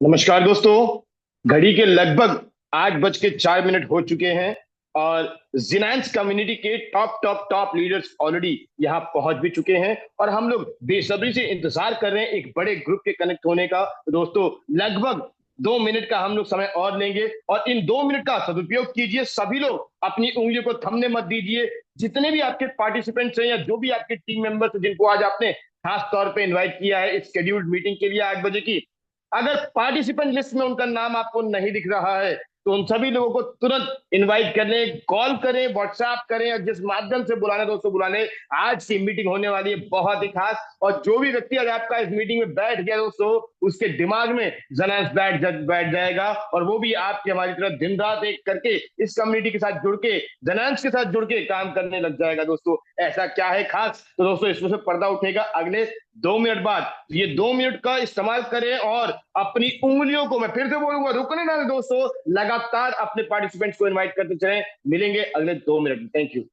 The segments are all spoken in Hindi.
नमस्कार दोस्तों। घड़ी के लगभग 8 बज के 4 मिनट हो चुके हैं और जिनाइंस कम्युनिटी के top top top leaders already यहाँ पहुंच भी चुके हैं और हम लोग बेसब्री से इंतजार कर रहे हैं एक बड़े ग्रुप के कनेक्ट होने का। तो दोस्तों, लगभग 2 मिनट का हम लोग समय और लेंगे और इन 2 मिनट का सदुपयोग कीजिए। सभी लोग अपनी उंगलियों को थमने मत दीजिए। जितने भी आपके पार्टिसिपेंट्स हैं या जो भी आपके टीम मेंबर्स हैं जिनको आज आपने खास तौर पे इन्वाइट किया है इस शेड्यूल्ड मीटिंग के लिए 8 बजे की, अगर पार्टिसिपेंट लिस्ट में उनका नाम आपको नहीं दिख रहा है तो उन सभी लोगों को तुरंत इनवाइट करें, कॉल करें, व्हाट्सएप करें और जिस माध्यम से बुलाने दोस्तों बुलाने। आज की मीटिंग होने वाली है बहुत ही खास और जो भी व्यक्ति अगर आपका इस मीटिंग में बैठ गया दोस्तों, उसके दिमाग में जनास बैठ जाएगा और वो भी आपकी हमारी तरह दिन रात एक करके इस कम्युनिटी के साथ जुड़ के जनांश के साथ जुड़ के काम करने लग जाएगा। दोस्तों, ऐसा क्या है खास? तो दोस्तों, इसमें से पर्दा उठेगा अगले 2 मिनट बाद। ये 2 मिनट का इस्तेमाल करें और अपनी उंगलियों को, मैं फिर से बोलूंगा, रुकने ना दें दोस्तों, लगातार अपने पार्टिसिपेंट्स को इनवाइट करते चलें। मिलेंगे अगले 2 मिनट में। Thank you.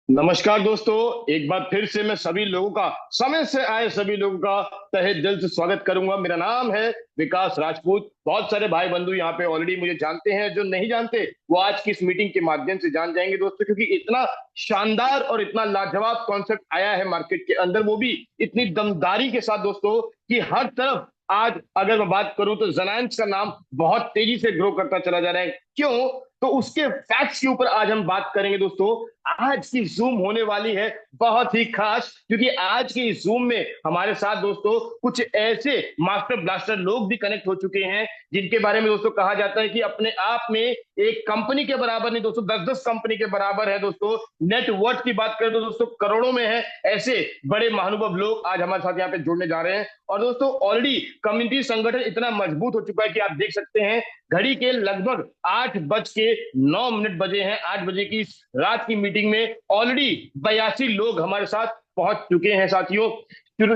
नमस्कार दोस्तों, एक बार फिर से मैं सभी लोगों का, समय से आए सभी लोगों का तहे दिल से स्वागत करूंगा। मेरा नाम है विकास राजपूत। बहुत सारे भाई बंधु यहाँ पे ऑलरेडी मुझे जानते हैं, जो नहीं जानते वो आज की इस मीटिंग के माध्यम से जान जाएंगे दोस्तों, क्योंकि इतना शानदार और इतना लाजवाब कॉन्सेप्ट आया है मार्केट के अंदर, वो भी इतनी दमदारी के साथ दोस्तों कि हर तरफ आज अगर मैं बात करूं तो जनांश का नाम बहुत तेजी से ग्रो करता चला जा रहा है। क्यों? तो उसके फैक्ट्स के ऊपर आज हम बात करेंगे दोस्तों। आज की जूम होने वाली है बहुत ही खास, क्योंकि आज की जूम में हमारे साथ दोस्तों कुछ ऐसे मास्टर ब्लास्टर लोग भी कनेक्ट हो चुके हैं जिनके बारे में दोस्तों कहा जाता है कि अपने आप में एक कंपनी के बराबर नहीं दोस्तों, 10-10 कंपनी के बराबर है दोस्तों। नेटवर्थ की बात करें तो दोस्तों करोड़ों में है। ऐसे बड़े महानुभव लोग आज हमारे साथ यहाँ पे जुड़ने जा रहे हैं और दोस्तों ऑलरेडी कम्युनिटी संगठन इतना मजबूत हो चुका है कि आप देख सकते हैं घड़ी के लगभग 8 बज के 9 मिनट बजे हैं। 8 बजे की रात की मीटिंग में ऑलरेडी 82 लोग हमारे साथ पहुंच चुके हैं साथियों।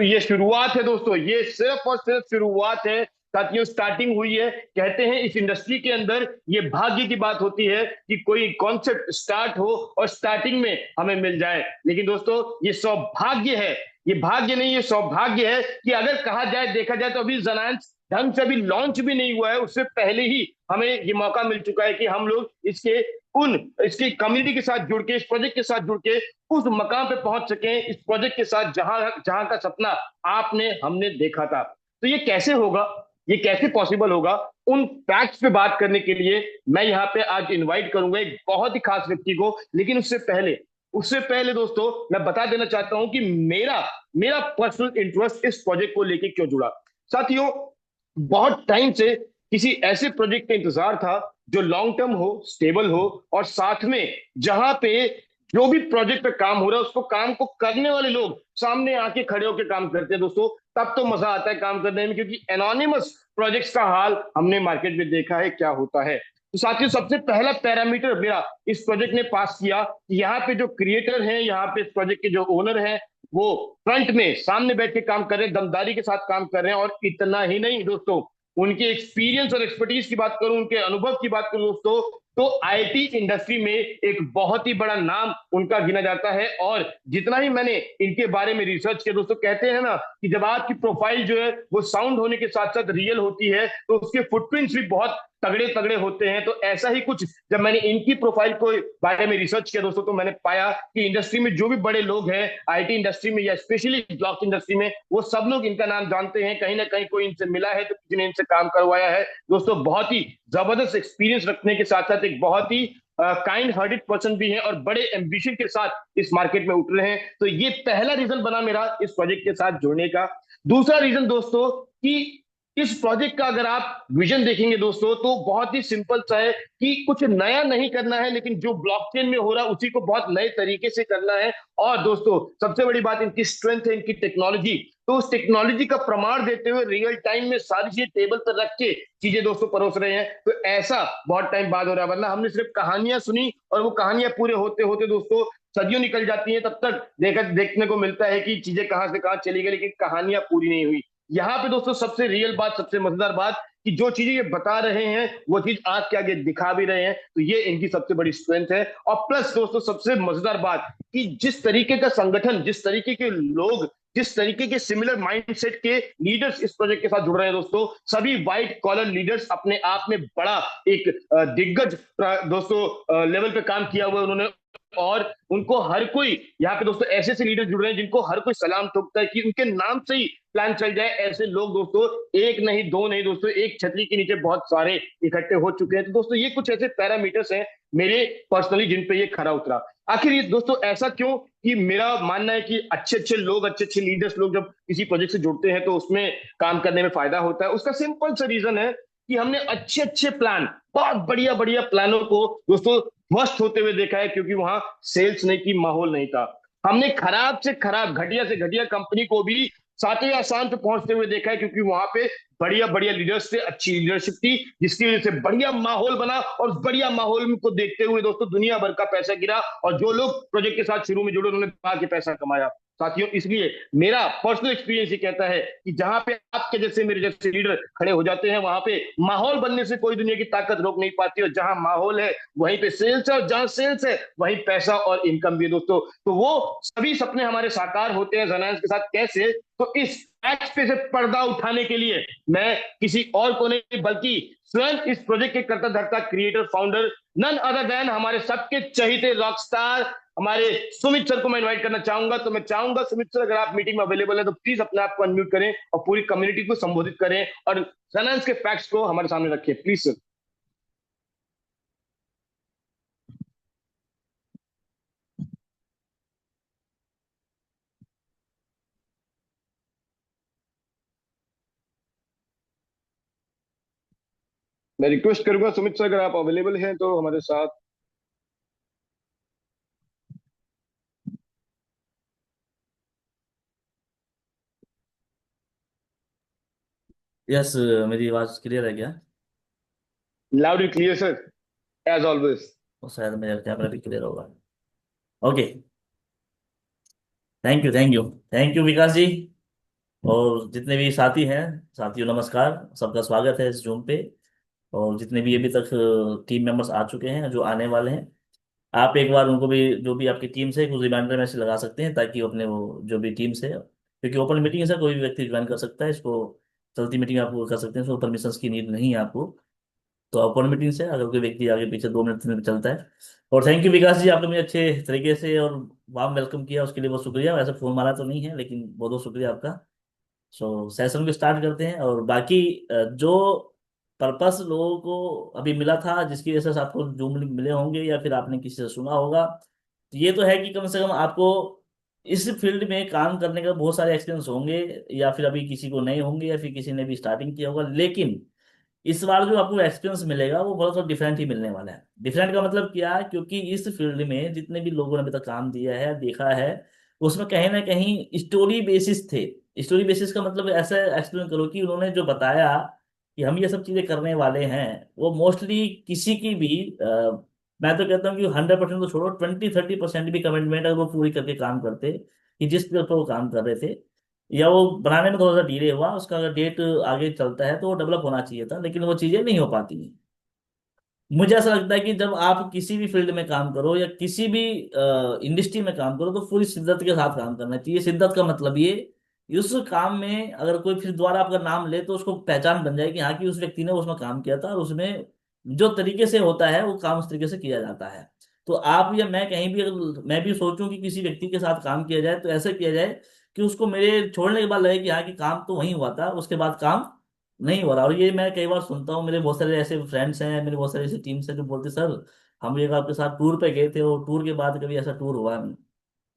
ये शुरुआत है दोस्तों, ये सिर्फ और सिर्फ शुरुआत है साथियों, स्टार्टिंग हुई है। कहते हैं इस इंडस्ट्री के अंदर ये भाग्य की बात होती है कि कोई कॉन्सेप्ट स्टार्ट हो और स्टार्टिंग में हमें मिल जाए, लेकिन दोस्तों ये सौभाग्य है, ये भाग्य नहीं, ये सौभाग्य है कि अगर कहा जाए देखा जाए तो अभी जनांश ढंग से अभी लॉन्च भी नहीं हुआ है, उससे पहले ही हमें ये मौका मिल चुका है कि हम लोग इसकी कम्युनिटी के साथ जुड़ के, इस प्रोजेक्ट के साथ जुड़ के उस मकाम पे पहुंच सके, इस प्रोजेक्ट के साथ जहां जहां का सपना आपने हमने देखा था। तो ये कैसे होगा, ये कैसे पॉसिबल होगा, उन फैक्ट्स पे बात करने के लिए मैं यहाँ पे आज इनवाइट करूंगा एक बहुत ही खास व्यक्ति को। लेकिन उससे पहले दोस्तों मैं बता देना चाहता हूं कि मेरा मेरा पर्सनल इंटरेस्ट इस प्रोजेक्ट को लेके क्यों जुड़ा। साथियों, बहुत टाइम से किसी ऐसे प्रोजेक्ट का इंतजार था जो लॉन्ग टर्म हो, स्टेबल हो, और साथ में जहां पे जो भी प्रोजेक्ट पे काम हो रहा है उसको काम को करने वाले लोग सामने आके खड़े होकर काम करते हैं दोस्तों। तब तो मजा आता है काम करने में, क्योंकि एनोनिमस प्रोजेक्ट्स का हाल हमने मार्केट में देखा है क्या होता है। तो साथियों, सबसे पहला पैरामीटर मेरा इस प्रोजेक्ट ने पास किया कि यहाँ पे जो क्रिएटर हैं, यहाँ पे इस प्रोजेक्ट के जो ओनर हैं, वो फ्रंट में सामने बैठ के काम कर रहे हैं, दमदारी के साथ काम कर रहे हैं। और इतना ही नहीं दोस्तों, उनके एक्सपीरियंस और एक्सपर्टीज की बात करूं, उनके अनुभव की बात करूं दोस्तों, तो आईटी इंडस्ट्री में एक बहुत ही बड़ा नाम उनका गिना जाता है। और जितना ही मैंने इनके बारे में रिसर्च किया दोस्तों, कहते हैं ना कि जब आपकी प्रोफाइल जो है वो साउंड होने के साथ साथ रियल होती है, तो उसके फुटप्रिंट्स भी बहुत तगड़े तगड़े होते हैं। तो ऐसा ही कुछ जब मैंने इनकी प्रोफाइल को बारे में रिसर्च किया दोस्तों, तो मैंने पाया कि इंडस्ट्री में जो भी बड़े लोग हैं, आईटी इंडस्ट्री में या स्पेशली ब्लॉक इंडस्ट्री में, वो सब लोग इनका नाम जानते हैं। कहीं ना कहीं कोई इनसे मिला है तो किसी ने इनसे काम करवाया है दोस्तों। बहुत ही जबरदस्त एक्सपीरियंस रखने के साथ साथ एक बहुत ही काइंड हार्टेड पर्सन भी है और बड़े एम्बिशन के साथ इस मार्केट में उठ रहे हैं। तो ये पहला रीजन बना मेरा इस प्रोजेक्ट के साथ जुड़ने का। दूसरा रीजन दोस्तों कि इस प्रोजेक्ट का अगर आप विजन देखेंगे दोस्तों, तो बहुत ही सिंपल सा है कि कुछ नया नहीं करना है, लेकिन जो ब्लॉकचेन में हो रहा है उसी को बहुत नए तरीके से करना है। और दोस्तों सबसे बड़ी बात इनकी स्ट्रेंथ है, इनकी टेक्नोलॉजी। तो उस टेक्नोलॉजी का प्रमाण देते हुए रियल टाइम में सारी चीजें टेबल पर रख के चीजें दोस्तों परोस रहे हैं। तो ऐसा बहुत टाइम बाद हो रहा है, वरना हमने सिर्फ कहानियां सुनी और वो कहानियां पूरे होते होते दोस्तों सदियों निकल जाती हैं। तब तक देखने को मिलता है कि चीजें कहां से कहां चली गई, लेकिन कहानियां पूरी नहीं हुई। यहाँ पे दोस्तों सबसे रियल बात, सबसे मजेदार बात, कि जो चीजें ये बता रहे हैं वो चीज आग के आगे दिखा भी रहे हैं। तो ये इनकी सबसे बड़ी स्ट्रेंथ है। और प्लस दोस्तों सबसे मजेदार बात कि जिस तरीके का संगठन, जिस तरीके के लोग, जिस तरीके के सिमिलर माइंडसेट के लीडर्स इस प्रोजेक्ट के साथ जुड़ रहे हैं दोस्तों, सभी व्हाइट कॉलर लीडर्स अपने आप में बड़ा एक दिग्गज दोस्तों लेवल पे काम किया हुआ है उन्होंने। और उनको हर कोई यहाँ पे दोस्तों ऐसे ऐसे लीडर जुड़ रहे हैं जिनको हर कोई सलाम ठोकता है कि उनके नाम से ही प्लान चल जाए। ऐसे लोग दोस्तों एक नहीं, दो नहीं दोस्तों, एक छतरी के नीचे बहुत सारे इकट्ठे हो चुके हैं। तो दोस्तों ये कुछ ऐसे पैरामीटर्स हैं मेरे पर्सनली जिन पे ये खरा उतरा। आखिर ये दोस्तों ऐसा क्यों, कि मेरा मानना है कि अच्छे अच्छे लोग, अच्छे अच्छे लीडर्स लोग जब किसी प्रोजेक्ट से जुड़ते हैं तो उसमें काम करने में फायदा होता है। उसका सिंपल सा रीजन है कि हमने अच्छे अच्छे प्लान, बहुत बढ़िया बढ़िया प्लानों को दोस्तों ध्वस्त होते हुए देखा है, क्योंकि वहां सेल्स नहीं की, माहौल नहीं था। हमने खराब से खराब, घटिया से घटिया कंपनी को भी सातवें आसान पे पहुंचते हुए देखा है, क्योंकि वहां पे बढ़िया बढ़िया लीडर्स थे, अच्छी लीडरशिप थी, जिसकी वजह से बढ़िया माहौल बना। और उस बढ़िया माहौल को देखते हुए दोस्तों दुनिया भर का पैसा गिरा, और जो लोग प्रोजेक्ट के साथ शुरू में जुड़े उन्होंने आगे पैसा कमाया। साथियों, इसलिए मेरा पर्सनल एक्सपीरियंस ये कहता है कि जहां पे आपके जैसे, मेरे जैसे लीडर खड़े हो जाते हैं, वहां पे माहौल बनने से कोई दुनिया की ताकत रोक नहीं पाती। और जहां माहौल है वहीं पे सेल्स है, और जहां सेल्स है वहीं पैसा और इनकम भी है दोस्तों। तो वो सभी सपने हमारे साकार होते हैं ज़नायांश के साथ। कैसे? तो इस फैक्ट पे से पर्दा उठाने के लिए मैं किसी और को नहीं, बल्कि स्वयं इस प्रोजेक्ट के करता धरता creator, founder, none other than हमारे सबके चहीते रॉकस्टार हमारे सुमित सर को मैं इनवाइट करना चाहूंगा। तो मैं चाहूंगा सुमित सर, अगर आप मीटिंग में अवेलेबल है तो प्लीज अपने आप को अनम्यूट करें और पूरी कम्युनिटी को संबोधित करें और फाइनेंस के फैक्ट्स को हमारे सामने रखिए, प्लीज सर। मैं रिक्वेस्ट करूंगा सुमित सर, अगर आप अवेलेबल हैं तो हमारे साथ। यस। मेरी आवाज क्लियर है क्या? Loud and clear sir, as always. और शायद मेरा कैमरा भी क्लियर होगा। Okay. Thank you, thank you. Thank you Vikas ji. और जितने भी साथी हैं, साथियों नमस्कार, सबका स्वागत है इस जूम पे। और जितने भी अभी तक टीम मेंबर्स आ चुके हैं, जो आने वाले हैं, आप एक बार उनको भी, जो भी आपकी टीम से, कुछ रिमाइंडर मैसेज लगा सकते हैं, ताकि वो अपने वो जो भी टीम से, क्योंकि ओपन मीटिंग है सर, कोई भी व्यक्ति ज्वाइन कर सकता है इसको। चलती मीटिंग आप कर सकते हैं, उसको परमिशन की नीड नहीं है आपको। तो ओपन मीटिंग से अगर कोई व्यक्ति आगे पीछे 2 मिनट में चलता है। और थैंक यू विकास जी, आपने मुझे अच्छे तरीके से और वार्म वेलकम किया, उसके लिए बहुत शुक्रिया। वैसे फोन मारा तो नहीं है, लेकिन बहुत बहुत शुक्रिया आपका। सो सेशन को स्टार्ट करते हैं। और बाकी जो पर्पस लोगों को अभी मिला था, जिसकी वजह से आपको जूम लिंक मिले होंगे या फिर आपने किसी से सुना होगा, तो ये तो है कि कम से कम आपको इस फील्ड में काम करने का बहुत सारे एक्सपीरियंस होंगे, या फिर अभी किसी को नहीं होंगे, या फिर किसी ने भी स्टार्टिंग किया होगा। लेकिन इस बार जो आपको एक्सपीरियंस मिलेगा वो बहुत सा डिफरेंट ही मिलने वाला है। डिफरेंट का मतलब क्या, क्योंकि इस फील्ड में जितने भी लोगों ने अभी तक काम दिया है, देखा है, उसमें कहीं ना कहीं स्टोरी बेसिस थे। स्टोरी बेसिस का मतलब ऐसा एक्सप्लेन करो कि उन्होंने जो बताया कि हम ये सब चीजें करने वाले हैं, वो मोस्टली किसी की भी मैं तो कहता हूँ कि 100% तो छोड़ो, 20-30% भी कमिटमेंट अगर वो पूरी करके काम करते कि जिस पे वो काम कर रहे थे, या वो बनाने में थोड़ा सा डिले हुआ, उसका अगर डेट आगे चलता है तो वो डेवलप होना चाहिए था, लेकिन वो चीजें नहीं हो पाती हैं। मुझे ऐसा लगता है कि जब आप किसी भी फील्ड में काम करो या किसी भी इंडस्ट्री में काम करो, तो पूरी शिद्दत के साथ काम करना चाहिए। शिद्दत का मतलब ये, उस काम में अगर कोई फिर दोबारा आपका नाम ले तो उसको पहचान बन जाए कि हाँ, कि उस व्यक्ति ने उसमें काम किया था, और उसमें जो तरीके से होता है वो काम उस तरीके से किया जाता है। तो आप या मैं कहीं भी अगर मैं भी सोचूं कि किसी व्यक्ति के साथ काम किया जाए, तो ऐसा किया जाए कि उसको मेरे छोड़ने के बाद लगे कि हाँ, कि काम तो वहीं हुआ था, उसके बाद काम नहीं हो रहा। और ये मैं कई बार सुनता हूँ, मेरे बहुत सारे ऐसे फ्रेंड्स हैं, मेरे बहुत सारे ऐसे टीम्स हैं जो बोलते सर, हम एक आपके साथ टूर पे गए थे और टूर के बाद कभी ऐसा टूर हुआ नहीं।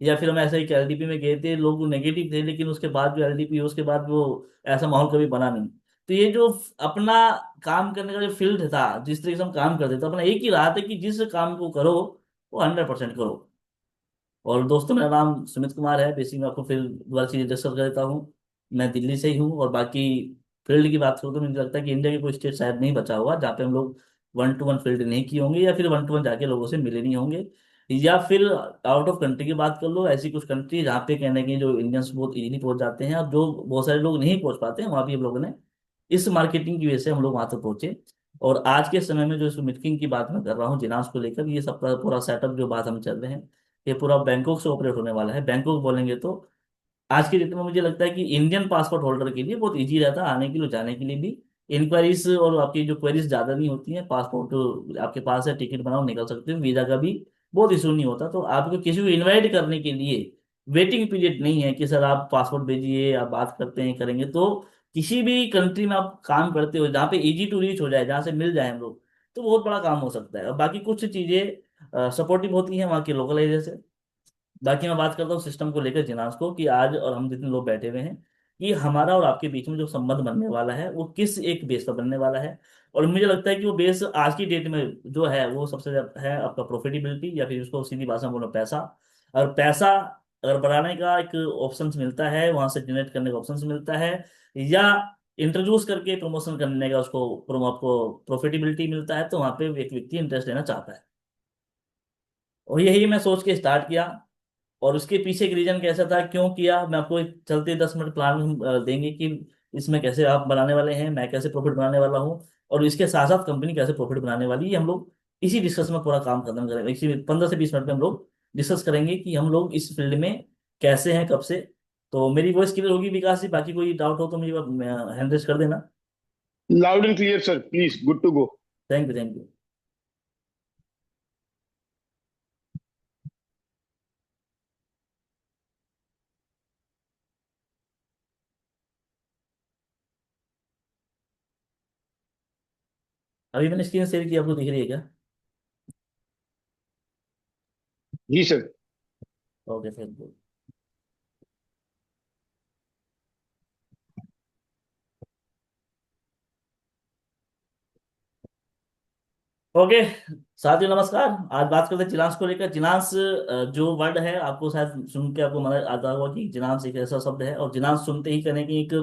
या फिर हम ऐसे एक एलडीपी में गए थे, लोग नेगेटिव थे, लेकिन उसके बाद जो एलडीपी है उसके बाद वो ऐसा माहौल कभी बना नहीं। तो ये जो अपना काम करने का जो फील्ड था, जिस तरीके से हम काम करते थे, अपना एक ही राह है कि जिस काम को करो वो 100% करो। और दोस्तों, मेरा नाम सुमित कुमार है। बेसिक मैं आपको फिर दोबारा चीज़ डिस्कस कर देता हूँ। मैं दिल्ली से ही हूँ। और बाकी फील्ड की बात करूँ तो मुझे लगता है कि इंडिया की कोई स्टेट शायद नहीं बचा हुआ जहाँ पे हम लोग 1-to-1 फील्ड नहीं किए होंगे, या फिर 1-to-1 जाके लोगों से मिले नहीं होंगे। या फिर आउट ऑफ कंट्री की बात कर लो, ऐसी कुछ कंट्री जहाँ पे कहने की जो इंडियंस बहुत इजीली पहुंच जाते हैं, और जो बहुत सारे लोग नहीं पहुंच पाते हैं, वहाँ भी हम लोगों ने इस मार्केटिंग की वजह से हम लोग वहां तक पहुंचे। और आज के समय में जो इस मीटिंग की बात मैं कर रहा हूँ जिनास को लेकर, ये सब पूरा सेटअप जो बात हम चल रहे हैं, ये पूरा बैंकॉक से ऑपरेट होने वाला है। बैंकॉक बोलेंगे तो आज के डेट में मुझे लगता है कि इंडियन पासपोर्ट होल्डर के लिए बहुत इजी रहता है आने के लिए, जाने के लिए भी। इंक्वायरीज और आपकी जो क्वेरीज ज़्यादा नहीं होती हैं। पासपोर्ट आपके पास है, टिकट बनाओ निकल सकते हो, वीज़ा का भी बहुत इशू नहीं होता। तो आपको किसी को इनवाइट करने के लिए वेटिंग पीरियड नहीं है कि सर आप पासपोर्ट भेजिए, आप बात करते हैं करेंगे। तो किसी भी कंट्री में आप काम करते हो जहाँ पे इजी टू रीच हो जाए, जहाँ से मिल जाए हम लोग, तो बहुत बड़ा काम हो सकता है। और बाकी कुछ चीज़ें सपोर्टिव होती हैं वहाँ के लोकल एरिया से। बाकी मैं बात करता हूँ सिस्टम को लेकर जिनास को, कि आज और हम जितने लोग बैठे हुए हैं, कि हमारा और आपके बीच में जो संबंध बनने वाला है वो किस एक बेस पर बनने वाला है। और मुझे लगता है कि वो बेस आज की डेट में जो है वो सबसे ज्यादा है आपका प्रॉफिटेबिलिटी, या फिर उसको सीधी भाषा में बोलो पैसा। और पैसा अगर बढ़ाने का एक ऑप्शन मिलता है, वहां से जनरेट करने का ऑप्शन मिलता है, या इंट्रोड्यूस करके प्रमोशन करने का उसको आपको प्रॉफिटेबिलिटी मिलता है, तो वहां पे एक व्यक्ति इंटरेस्ट लेना चाहता है। और यही मैं सोच के स्टार्ट किया। और उसके पीछे एक रीजन कैसा था, क्यों किया, मैं आपको एक चलते 10 मिनट प्लान देंगे कि इसमें कैसे आप बनाने वाले हैं, मैं कैसे प्रॉफिट बनाने वाला हूँ, और इसके साथ साथ कंपनी कैसे प्रॉफिट बनाने वाली है। हम लोग इसी डिस्कस में पूरा काम खत्म करेंगे, इसी 15 से 20 मिनट में हम लोग डिस्कस करेंगे कि हम लोग इस फील्ड में कैसे हैं, कब से। तो मेरी वॉइस क्लियर होगी विकास जी? बाकी कोई डाउट हो तो मुझे हैंड रेज कर देना। Loud and clear sir, please, good to go. Thank you, thank you. अभी मैंने स्क्रीन शेयर की, आपको दिख रही है क्या? जी sir. Okay, thank you. Okay साथियों, नमस्कार। आज बात करते हैं जिनांस को लेकर। जिनांस जो वर्ड है, आपको शायद सुन के आपको मन आता होगा कि जिनांस एक ऐसा शब्द है, और जिनांस सुनते ही कहने की एक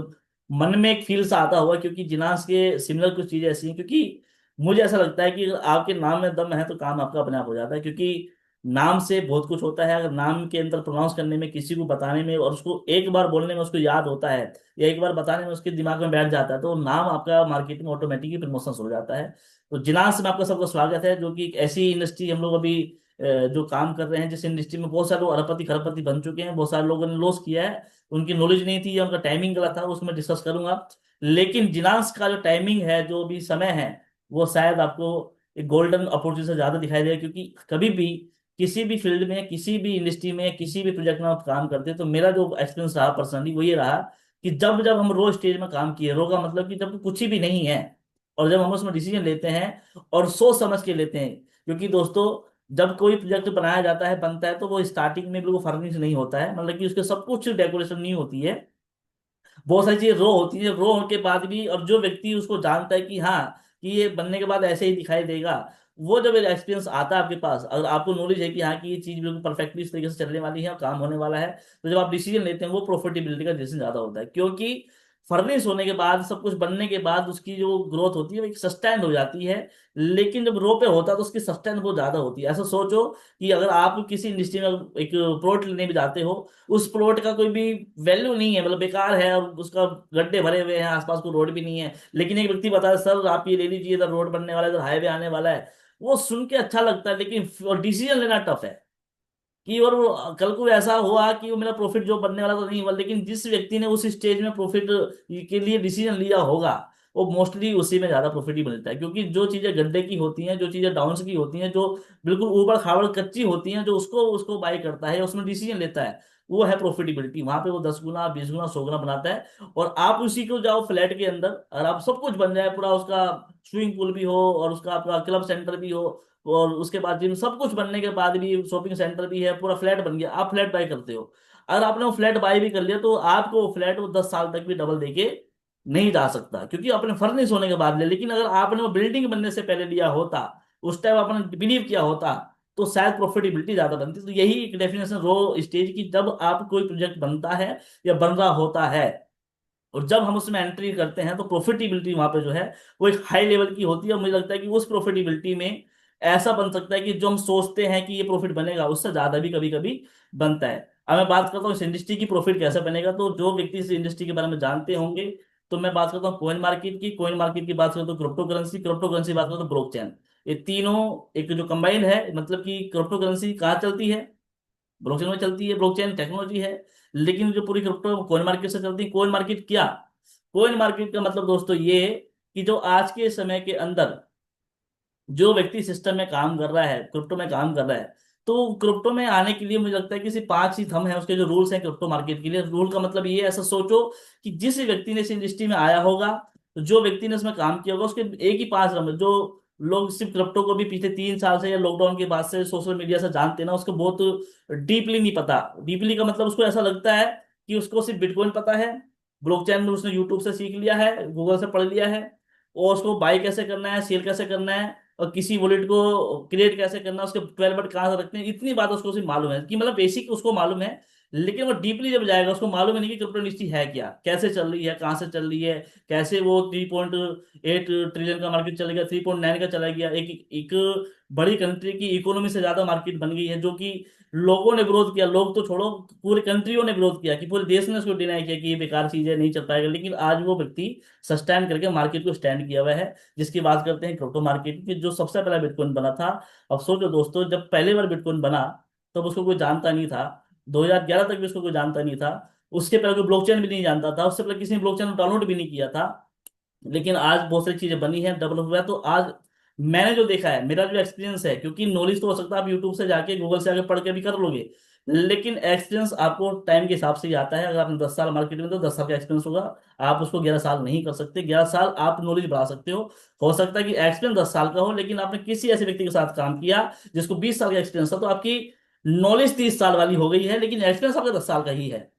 मन में एक फील सा आता होगा, क्योंकि जिनांस के सिमिलर कुछ चीजें ऐसी हैं। क्योंकि मुझे ऐसा लगता है कि अगर आपके नाम में दम है तो काम आपका अपने आप हो जाता है। क्योंकि नाम से बहुत कुछ होता है। अगर नाम के अंदर प्रोनाउंस करने में, किसी को बताने में, और उसको एक बार बोलने में उसको याद होता है, या एक बार बताने में उसके दिमाग में बैठ जाता है, तो नाम आपका मार्केट में ऑटोमेटिकली प्रमोशन हो जाता है। तो जिनास में आपका सबका स्वागत है, जो कि एक ऐसी इंडस्ट्री हम लोग अभी जो काम कर रहे हैं, जिस इंडस्ट्री में बहुत सारे लोग अरबपति खरबपति बन चुके हैं, बहुत सारे लोगों ने लॉस किया है, उनकी नॉलेज नहीं थी या उनका टाइमिंग गलत था, उसमें डिस्कस करूंगा। लेकिन जिनांस का जो टाइमिंग है, जो भी समय है, वो शायद आपको एक गोल्डन अपॉर्चुनिटी से ज्यादा दिखाई देगा। क्योंकि कभी भी किसी भी फील्ड में, किसी भी इंडस्ट्री में, किसी भी प्रोजेक्ट में आप काम करते हैं, तो मेरा जो एक्सपीरियंस रहा पर्सनली वो ये रहा कि जब जब हम रो स्टेज में काम किए, रो का मतलब कि जब कुछ भी नहीं है, और जब हम उसमें डिसीजन लेते हैं और सोच समझ के लेते हैं। क्योंकि दोस्तों, जब कोई प्रोजेक्ट बनाया जाता है, बनता है, तो वो स्टार्टिंग में बिल्कुल फर्निश नहीं होता है, मतलब कि उसके सब कुछ डेकोरेशन नहीं होती है, बहुत सारी चीजें रो होती है। रो होने के बाद भी, और जो व्यक्ति उसको जानता है कि हाँ, कि ये बनने के बाद ऐसे ही दिखाई देगा, वो जब एक्सपीरियंस आता है आपके पास, अगर आपको नॉलेज है कि हाँ, कि ये चीज बिल्कुल परफेक्टली इस तरीके से चलने वाली है और काम होने वाला है, तो जब आप डिसीजन लेते हैं, वो प्रॉफिटेबिलिटी का डिसीजन ज्यादा होता है। क्योंकि फर्निश होने के बाद, सब कुछ बनने के बाद, उसकी जो ग्रोथ होती है वो एक सस्टेन हो जाती है। लेकिन जब रो पे होता है तो उसकी सस्टेन बहुत ज्यादा होती है। ऐसा सोचो कि अगर आप किसी इंडस्ट्री में एक प्लॉट लेने भी जाते हो, उस प्लॉट का कोई भी वैल्यू नहीं है, मतलब बेकार है, और उसका गड्ढे भरे हुए हैं, आसपास कोई रोड भी नहीं है, लेकिन एक व्यक्ति बता सर आप ये ले लीजिए, इधर रोड बनने वाला है, इधर हाईवे आने वाला है, वो सुन के अच्छा लगता है, लेकिन डिसीजन लेना टफ है। कि और वो कल को ऐसा हुआ कि वो मेरा प्रॉफिट जो बनने वाला तो नहीं हुआ, लेकिन जिस व्यक्ति ने उस स्टेज में प्रॉफिट के लिए डिसीजन लिया होगा, वो मोस्टली उसी में ज्यादा प्रॉफिट ही मिलता है। क्योंकि जो चीजें गड्ढे की होती हैं, जो चीजें डाउन्स की होती हैं, जो बिल्कुल ऊबड़ खाबड़ कच्ची होती हैं, जो उसको उसको बाई करता है, उसमें डिसीजन लेता है, वो है प्रॉफिटेबिलिटी। वहां पे वो 10 गुना, 20 गुना, 100 गुना बनाता है। और आप उसी को जाओ फ्लैट के अंदर, और आप सब कुछ बन जाए पूरा, उसका स्विमिंग पूल भी हो, और उसका आपका क्लब सेंटर भी हो, और उसके बाद जिम, सब कुछ बनने के बाद भी शॉपिंग सेंटर भी है, पूरा फ्लैट बन गया, आप फ्लैट बाय करते हो। अगर आपने वो फ्लैट बाय भी कर लिया, तो आपको वो फ्लैट वो 10 साल तक भी डबल देके नहीं जा सकता, क्योंकि आपने फर्निश होने के बाद लिया। लेकिन अगर आपने वो बिल्डिंग बनने से पहले लिया होता, उस टाइम आपने बिलीव किया होता, तो शायद प्रॉफिटेबिलिटी ज्यादा बनती। तो यही एक डेफिनेशन रो स्टेज की, जब आप कोई प्रोजेक्ट बनता है या बन रहा होता है, और जब हम उसमें एंट्री करते हैं, तो प्रॉफिटेबिलिटी वहां पे जो है वो एक हाई लेवल की होती है। और मुझे लगता है कि उस प्रॉफिटेबिलिटी में ऐसा बन सकता है कि जो हम सोचते हैं कि ये प्रॉफिट बनेगा, उससे ज्यादा भी कभी कभी बनता है। अब मैं बात करता हूँ इस इंडस्ट्री की प्रॉफिट कैसे बनेगा, तो जो व्यक्ति इस इंडस्ट्री के बारे में जानते होंगे, तो मैं बात करता हूँ कॉइन मार्केट की। कॉइन मार्केट की बात करूँ तो क्रिप्टो करेंसी, क्रिप्टो करेंसी बात करूँ तो ब्लॉकचेन। ये तीनों एक जो कंबाइंड है, मतलब कि क्रिप्टो करेंसी कहाँ चलती है? ब्लॉकचेन में चलती है। ब्लॉकचेन टेक्नोलॉजी है, लेकिन जो पूरी क्रिप्टो कॉइन मार्केट से चलती है। कॉइन मार्केट क्या? कॉइन मार्केट का मतलब दोस्तों ये है कि जो आज के समय के अंदर जो व्यक्ति सिस्टम में काम कर रहा है, क्रिप्टो में काम कर रहा है, तो क्रिप्टो में आने के लिए मुझे लगता है कि सिर्फ 5 ही थंब है उसके, जो रूल्स हैं क्रिप्टो मार्केट के लिए। रूल का मतलब ये है, ऐसा सोचो कि जिस व्यक्ति ने इस इंडस्ट्री में आया होगा, तो जो व्यक्ति ने इसमें काम किया होगा, उसके एक ही 5 नंबर। जो लोग सिर्फ क्रिप्टो को भी पिछले 3 साल से या लॉकडाउन के बाद से सोशल मीडिया से जानते हैं ना, उसको बहुत डीपली नहीं पता। डीपली का मतलब उसको ऐसा लगता है कि उसको सिर्फ बिटकॉइन पता है, ब्लॉकचेन में उसने यूट्यूब से सीख लिया है, गूगल से पढ़ लिया है, और उसको बाई कैसे करना है, सेल कैसे करना है, और किसी वॉलेट को क्रिएट कैसे करना है, उसके 12 बिट कहाँ से रखते हैं, इतनी बात उसको सिर्फ मालूम है, कि मतलब बेसिक उसको मालूम है। लेकिन वो डीपली जब जाएगा, उसको मालूम है नहीं कि क्रिप्टो इंडस्ट्री है क्या, कैसे चल रही है, कहाँ से चल रही है, कैसे वो 3.8 ट्रिलियन का मार्केट चला गया, 3.9 का चला गया, एक एक बड़ी कंट्री की इकोनॉमी से ज्यादा मार्केट बन गई है, जो कि लोगों ने विरोध किया। लोग तो छोड़ो, पूरे कंट्रियों ने विरोध किया, कि पूरे देश ने उसको डिनाई किया कि ये बेकार चीज है, नहीं चल पाएगा। लेकिन आज वो व्यक्ति सस्टेन करके मार्केट को स्टैंड किया हुआ है। जिसकी बात करते हैं क्रिप्टो मार्केट की, जो सबसे पहला बिटकॉइन बना था। अब सोचो दोस्तों, जब पहली बार बिटकॉइन बना, तब उसको कोई जानता नहीं था। 2011 तक भी उसको कोई जानता नहीं था। उसके पहले कोई ब्लॉकचेन भी नहीं जानता था, उससे पहले किसी ने ब्लॉकचेन डाउनलोड भी नहीं किया था। लेकिन आज बहुत सारी चीजें बनी हैं, डेवलप हुआ है। तो आज मैंने जो देखा है, मेरा जो एक्सपीरियंस है, क्योंकि नॉलेज तो हो सकता है आप यूट्यूब से जाके, गूगल से आके पढ़ के भी कर लोगे, लेकिन एक्सपीरियंस आपको टाइम के हिसाब से ही आता है। अगर आपने 10 साल मार्केट में, तो 10 साल का एक्सपीरियंस होगा। आप उसको 11 साल नहीं कर सकते। 11 साल आप नॉलेज बढ़ा सकते हो सकता है कि एक्सपीरियंस 10 साल का हो, लेकिन आपने किसी ऐसे व्यक्ति के साथ काम किया जिसको 20 साल का एक्सपीरियंस था, तो आपकी नॉलेज 30 साल वाली हो गई है, लेकिन एक्सपीरियंस आपका 10 साल का ही है।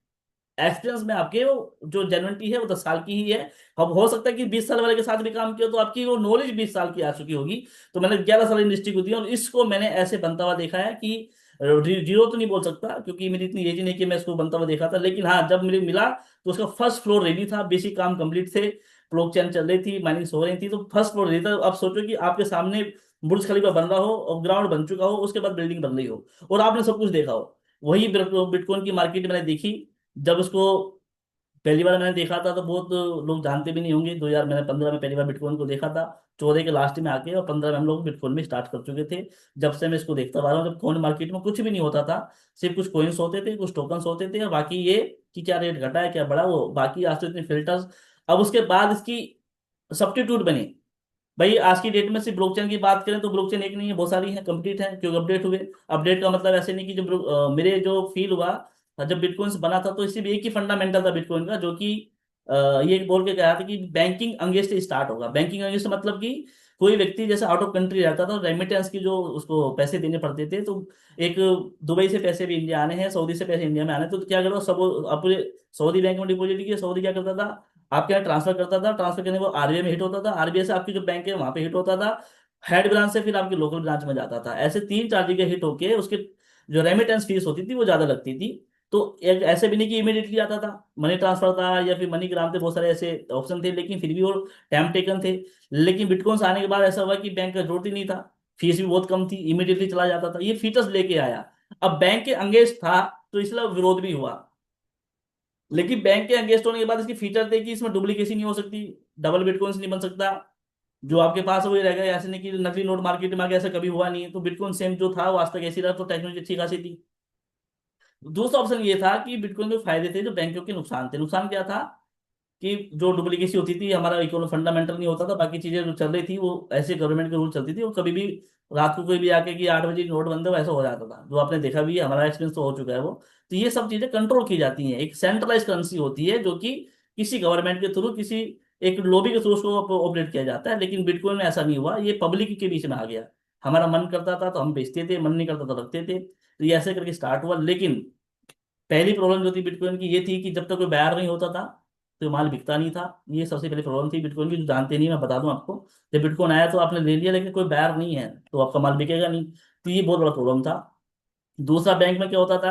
एक्सपीरियंस में आपके वो जो जेन्युइनिटी है वो 10 साल की ही है। अब हो सकता है कि 20 साल वाले के साथ भी काम किया, तो आपकी वो नॉलेज 20 साल की आ चुकी होगी। तो मैंने 11 साल इंडस्ट्री को दिया, और इसको मैंने ऐसे बनता हुआ देखा है कि जीरो तो नहीं बोल सकता, क्योंकि मेरी इतनी एज नहीं कि मैं इसको बनता हुआ देखा था। लेकिन हाँ, जब मुझे मिला, तो उसका फर्स्ट फ्लोर रेडी था, बेसिक काम कंप्लीट थे, ब्लॉकचेन चल रही थी, माइनिंग हो रही थी, तो फर्स्ट फ्लोर रेडी था। अब सोचो कि आपके सामने बुर्ज खलीफा बन रहा हो, और ग्राउंड बन चुका हो, उसके बाद बिल्डिंग बन रही हो, और आपने सब कुछ देखा हो। वही बिटकॉइन की मार्केट मैंने देखी। जब उसको पहली बार मैंने देखा था, तो बहुत लोग जानते भी नहीं होंगे। 2015 में पहली बार बिटकॉइन को देखा था, 14 के लास्ट में आके, और 15 में हम लोग बिटकॉइन में स्टार्ट कर चुके थे। जब से मैं इसको देखता आ रहा हूँ, जब कॉइन मार्केट में कुछ भी नहीं होता था, सिर्फ कुछ कॉइन्स होते थे, कुछ टोकन्स होते थे, और बाकी ये कि क्या रेट घटा है, क्या बढ़ा, वो बाकी आज तो इतने फिल्टर्स अब उसके बाद इसकी सब्स्टिट्यूट बने। भाई आज की डेट में सिर्फ ब्लॉकचेन की बात करें तो ब्लॉकचेन एक नहीं है, बहुत सारी है, कंप्लीट है, क्योंकि अपडेट हुए। अपडेट का मतलब ऐसे नहीं कि जब मेरे जो फील हुआ जब बिटकॉइन बना था, तो सिर्फ एक ही फंडामेंटल था बिटकॉइन का, जो कि ये बोल के कहा था कि बैंकिंग अंगेंस्ट स्टार्ट होगा। बैंकिंग अगेंस्ट मतलब कि कोई व्यक्ति जैसे आउट ऑफ कंट्री रहता था, रेमिटेंस की जो उसको पैसे देने पड़ते थे, तो एक दुबई से पैसे भी इंडिया आने हैं, सऊदी से पैसे इंडिया में आने, तो क्या करो सब अपने सऊदी बैंक में डिपॉजिट किया। सऊदी क्या करता था, आपके यहाँ ट्रांसफर करता था, ट्रांसफर करने को आरबीआई में हिट होता था, आरबीआई से आपकी जो बैंक है वहां पे हिट होता था, हेड ब्रांच से फिर आपकी लोकल ब्रांच में जाता था। ऐसे तीन चार जगह हिट होके उसके जो रेमिटेंस फीस होती थी वो ज्यादा लगती थी। तो एक ऐसे भी नहीं कि इमीडिएटली आता था, मनी ट्रांसफर था या फिर मनी ग्राम थे, बहुत सारे ऐसे ऑप्शन थे, लेकिन फिर भी वो टाइम टेकन थे। लेकिन बिटकॉइन आने के बाद ऐसा हुआ कि बैंक का जरूरत ही नहीं था, फीस भी बहुत कम थी, इमीडिएटली चला जाता था, ये फीचर्स लेके आया। अब बैंक के अंगेंस्ट था तो इसलिए विरोध भी हुआ। लेकिन बैंक के अगेंस्ट होने के बाद इसकी फीचर थे कि इसमें डुप्लीकेसी नहीं हो सकती, डबल बिटकॉइंस नहीं बन सकता, जो आपके पास है वही रहेगा, ऐसे नहीं कि नकली नोट मार्केट में आ गया, ऐसा कभी हुआ नहीं है। तो बिटकॉइन सेम जो था वो आज तक ऐसी रहा, तो टेक्नोलॉजी अच्छी खासी थी। दूसरा ऑप्शन ये था कि बिटकॉइन के फायदे थे जो बैंकों के नुकसान थे। नुकसान क्या था कि जो डुप्लीकेसी होती थी, हमारा इकोनॉमी फंडामेंटल नहीं होता था, बाकी चीजें जो चल रही थी वो ऐसे गवर्नमेंट के रूल चलती थी, वो कभी भी रात को कोई भी आके कि 8 बजे नोट बंद है वैसा हो जाता था, जो आपने देखा भी है, हमारा एक्सपीरियंस तो हो चुका है वो। तो ये सब चीजें कंट्रोल की जाती हैं, एक सेंट्रलाइज करेंसी होती है जो कि किसी गवर्नमेंट के थ्रू, किसी एक लॉबी के थ्रू उसको ऑपरेट किया जाता है। लेकिन बिटकॉइन में ऐसा नहीं हुआ, ये पब्लिक के बीच में आ गया। हमारा मन करता था तो हम बेचते थे, मन नहीं करता तो रखते थे, तो ये ऐसे करके स्टार्ट हुआ। लेकिन पहली प्रॉब्लम जो थी बिटकॉइन की ये थी कि जब तक कोई बायर नहीं होता था तो माल बिकता नहीं था। ये सबसे पहली प्रॉब्लम थी बिटकॉइन की, जो जानते नहीं, मैं बता दूं आपको। जब बिटकॉइन आया तो आपने ले लिया, लेकिन कोई बायर नहीं है तो आपका माल बिकेगा नहीं, तो ये बहुत बड़ा प्रॉब्लम था। दूसरा, बैंक में क्या होता था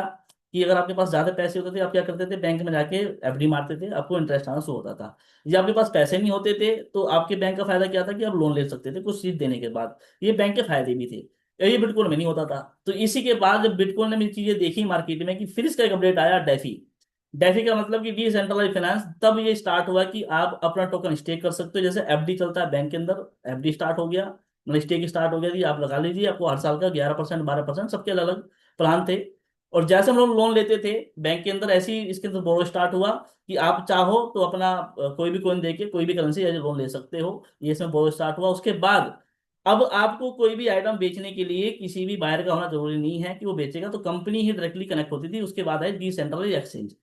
कि अगर आपके पास ज्यादा पैसे होते थे, आप क्या करते थे, बैंक में जाके एफडी मारते थे, आपको इंटरेस्ट आना शुरू होता था। या आपके पास पैसे नहीं होते थे तो आपके बैंक का फायदा क्या था कि आप लोन ले सकते थे कुछ चीज देने के बाद, ये बैंक के फायदे भी थे। ये बिटकॉइन में नहीं होता था। तो इसी के बाद जब बिटकॉइन ने मेरी चीजें देखी मार्केट में, कि फिर इसका एक अपडेट आया, डेफी। डेफी का मतलब कि डिसेंट्रलाइज फाइनेंस। तब ये स्टार्ट हुआ कि आप अपना टोकन स्टेक कर सकते हो, जैसे एफडी चलता है बैंक के अंदर, एफडी स्टार्ट हो गया, मतलब स्टेक स्टार्ट हो गया कि आप लगा लीजिए, आपको हर साल का 11% 12%, सबके अलग अलग प्लान थे। और जैसे हम लोग लोन लेते थे बैंक के अंदर, ऐसे ही इसके अंदर बोरो स्टार्ट हुआ कि आप चाहो तो अपना कोई भी कॉइन देके कोई भी करेंसी एज लोन ले सकते हो। ये इसमें बोरो स्टार्ट हुआ। उसके बाद अब आपको कोई भी आइटम बेचने के लिए किसी भी बायर का होना जरूरी नहीं है कि वो बेचेगा, तो कंपनी ही डायरेक्टली कनेक्ट होती थी। उसके बाद है डिसेंट्रलाइज एक्सचेंज।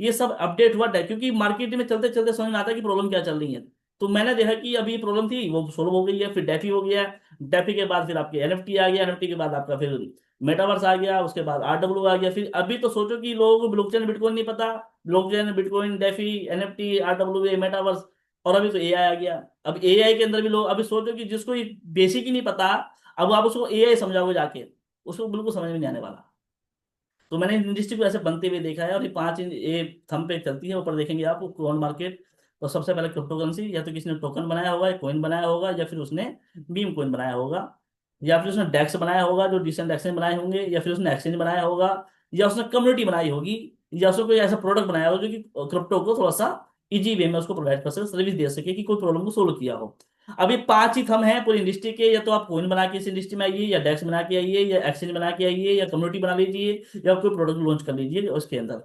ये सब अपडेट हुआ क्योंकि मार्केट में चलते चलते समझ में आता है कि प्रॉब्लम क्या चल रही है। तो मैंने देखा कि अभी प्रॉब्लम थी वो सोल्व हो गई है, फिर डेफी हो गया। डेफी के बाद फिर आपके एनएफटी आ गया, एनएफटी के बाद आपका फिर मेटावर्स आ गया, उसके बाद आरडब्ल्यू आ गया। फिर अभी तो सोचो कि लोगों को ब्लॉकचेन बिटकॉइन नहीं पता, blockchain bitcoin DeFi NFT RW metaverse, और अभी तो एआई आ गया। अब एआई के अंदर भी लोग, अभी सोचो कि जिसको ये बेसिक ही नहीं पता, अब आप उसको एआई समझाओगे जाके, उसको बिल्कुल समझ में नहीं आने वाला। तो मैंने इंडस्ट्री को ऐसे बनते हुए देखा है। और ये पांच ये थंब पे चलती है, ऊपर देखेंगे आप कौन मार्केट। तो सबसे पहले क्रिप्टो करेंसी, या तो किसी ने टोकन बनाया होगा, कॉइन बनाया होगा, या फिर उसने बीम कॉइन बनाया होगा, या फिर उसने डेक्स बनाया होगा जो डिसेंट एक्सचेंज बनाए होंगे, या फिर उसने एक्सचेंज बनाया होगा, या उसने कम्युनिटी बनाई होगी, या उसने कोई ऐसा प्रोडक्ट बनाया होगा जो कि क्रिप्टो को थोड़ा सा इजी वे में उसको प्रोवाइड कर सके, सर्विस दे सके, कि कोई प्रॉब्लम को सोल्व किया हो। अब ये पांच ही थम हैं पूरी इंडस्ट्री के। या तो आप कॉइन बना के इस इंडस्ट्री में आइए, या डेक्स बना के आइए, या एक्सचेंज बना के आइए, या कम्युनिटी बना लीजिए, या कोई प्रोडक्ट लॉन्च कर लीजिए उसके अंदर।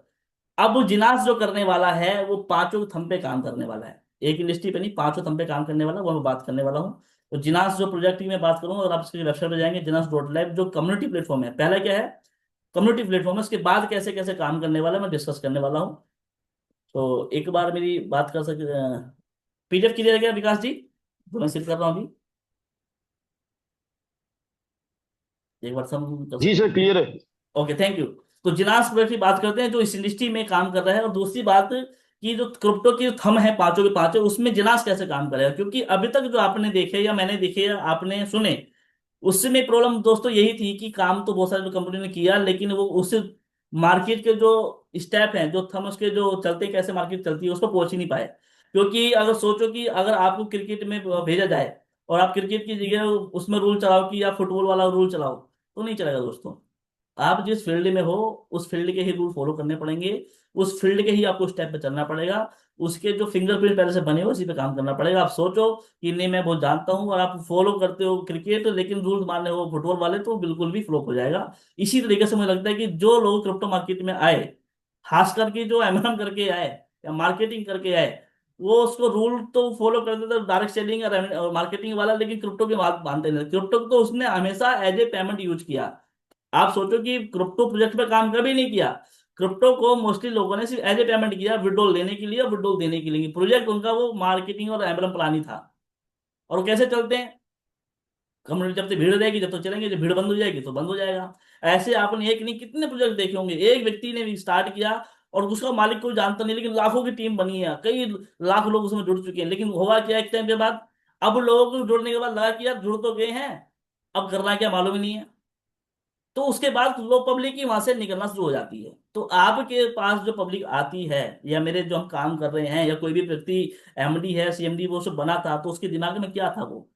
अब वो जिनास जो करने वाला है वो पांचों थम पे काम करने वाला है, एक इंडस्ट्री पे नहीं, पांचों थम पे काम करने वाला, वो मैं बात करने वाला हूँ। तो जिनास जो प्रोजेक्ट की मैं बात करूंगा, अगर आप इसकी वेबसाइट पे जाएंगे, जिनास डॉट लैब, जो कम्युनिटी प्लेटफॉर्म है, पहला क्या है, कम्युनिटी प्लेटफॉर्म है, उसके बाद कैसे कैसे काम करने वाला है मैं डिस्कस करने वाला हूँ। तो एक बार मेरी बात कर सकते, पीडीएफ क्लियर है क्या विकास जी, जो मैं शेयर कर रहा हूँ अभी, एक बार सब कर जी सकते। सर, क्लियर है। Okay, thank you. तो जिनास प्रोजेक्ट की बात करते हैं जो इस इंडस्ट्री में काम कर रहा है। और दूसरी बात कि जो क्रिप्टो की थम है पांचों के पांचों, उसमें जिनास कैसे काम करेगा, क्योंकि अभी तक जो आपने देखे या मैंने देखे या आपने सुने, उसमें प्रॉब्लम दोस्तों यही थी कि काम तो बहुत सारी कंपनी ने किया, लेकिन वो उस मार्केट के जो स्टेप हैं, जो थम उसके जो चलते कैसे मार्केट चलती है, उस पर पहुंच ही नहीं पाए। क्योंकि अगर सोचो कि अगर आपको क्रिकेट में भेजा जाए और आप क्रिकेट की जगह उसमें रूल चलाओ कि आप फुटबॉल वाला रूल चलाओ, तो नहीं चलेगा दोस्तों। आप जिस फील्ड में हो उस फील्ड के ही रूल फॉलो करने पड़ेंगे, उस फील्ड के ही आपको स्टेप पे चलना पड़ेगा, उसके जो फिंगरप्रिंट पहले से बने हो उसी पे काम करना पड़ेगा। आप सोचो कि नहीं मैं बहुत जानता हूँ और आप फॉलो करते हो क्रिकेट, लेकिन रूल मानने हो फुटबॉल वाले, तो बिल्कुल भी फ्लॉप हो जाएगा। इसी तरीके से मुझे लगता है कि जो लोग क्रिप्टो मार्केट में आए, खास करके जो एमएम करके आए या मार्केटिंग करके आए, वो उसको रूल तो फॉलो करते थे डायरेक्ट सेलिंग और मार्केटिंग वाला, लेकिन क्रिप्टो की बात मानते नहीं। क्रिप्टो को तो उसने हमेशा एज ए पेमेंट यूज किया। आप सोचो कि क्रिप्टो प्रोजेक्ट पे काम कभी नहीं किया। क्रिप्टो को मोस्टली लोगों ने सिर्फ एज ए पेमेंट किया, विड्रॉल लेने के लिए और विड्रॉल देने के लिए। प्रोजेक्ट उनका वो मार्केटिंग और एम्बलम प्लान ही था। और वो कैसे चलते हैं? कम्युनिटी जब तक भीड़ रहेगी जब तक चलेंगे, जब भीड़ बंद हो जाएगी तो बंद हो जाएगा। ऐसे आपने एक नहीं कितने प्रोजेक्ट देखे होंगे, एक व्यक्ति ने भी स्टार्ट किया और उसका मालिक कोई जानता नहीं, लेकिन लाखों की टीम बनी है, कई लाख लोग उसमें जुड़ चुके हैं। लेकिन हुआ क्या एक टाइम के बाद, अब लोगों को जुड़ने के बाद लगा कि यार जुड़ तो गए हैं, अब करना क्या मालूम ही नहीं है। तो उसके बाद लोग पब्लिक ही वहां से निकलना शुरू हो जाती है। तो आपके पास जो पब्लिक आती है, या मेरे जो हम काम कर रहे हैं, या कोई भी व्यक्ति एमडी है, सीएमडी वो सब बना था, तो उसके दिमाग में क्या था, वो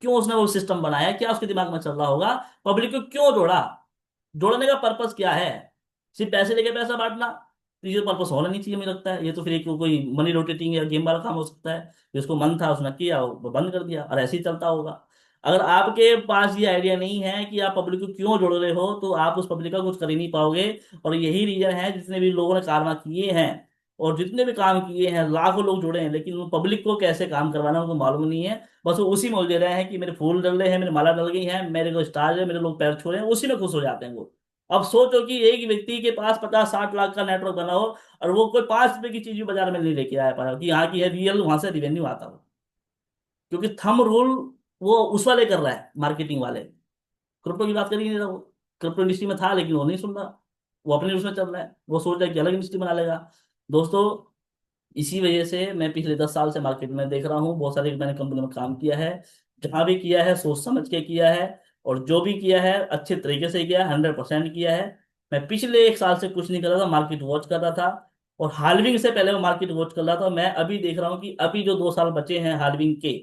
क्यों उसने वो सिस्टम बनाया, क्या उसके दिमाग में चल रहा होगा, पब्लिक को क्यों जोड़ा, जोड़ने का पर्पस क्या है? सिर्फ पैसे लेके पैसा बांटना? तो ये पर्पस होना नहीं चाहिए मुझे लगता है। ये तो फिर एक कोई मनी रोटेटिंग या गेम वाला काम हो सकता है। जिसको मन था उसने किया, वो बंद कर दिया, और ऐसे ही चलता होगा। अगर आपके पास ये आइडिया नहीं है कि आप पब्लिक को क्यों जोड़ रहे हो, तो आप उस पब्लिक का कुछ कर ही नहीं पाओगे। और यही रीजन है जितने भी लोगों ने कारनामा किए हैं, और जितने भी काम किए हैं, लाखों लोग जुड़े हैं, लेकिन वो पब्लिक को कैसे काम करवाना उनको मालूम नहीं है। बस वो उसी में उलझे रहे हैं कि मेरे फूल डल रहे हैं, मेरे माला डल गई है, मेरे को स्टार है, मेरे लोग पैर छू रहे हैं, उसी में खुश हो जाते हैं वो। अब सोचो कि एक व्यक्ति के पास 50-60 लाख का नेटवर्क बना हो, और वो कोई 5 रुपए की चीज भी बाजार में नहीं लेके आया पाया कि यहाँ की है रियल, वहां से रिवेन्यू आता हो। क्योंकि थंब रूल वो उस वाले कर रहा है, मार्केटिंग वाले। क्रिप्टो की बात कर ही नहीं रहा वो। क्रिप्टो इंडस्ट्री में था लेकिन वो नहीं सुन रहा। वो अपने उसमें चल रहा है, वो सोच रहा है कि अलग इंडस्ट्री बना लेगा। दोस्तों, इसी वजह से मैं पिछले 10 साल से मार्केट में देख रहा हूँ, बहुत सारी मैंने कंपनी में काम किया है। जहां भी किया है सोच समझ के किया है, और जो भी किया है अच्छे तरीके से किया है, 100% किया है। मैं पिछले 1 साल से कुछ नहीं कर रहा था, मार्केट वॉच कर रहा था। और हार्विंग से पहले मैं मार्केट वॉच कर रहा था। मैं अभी देख रहा हूँ कि अभी जो 2 साल बचे हैं हार्विंग के,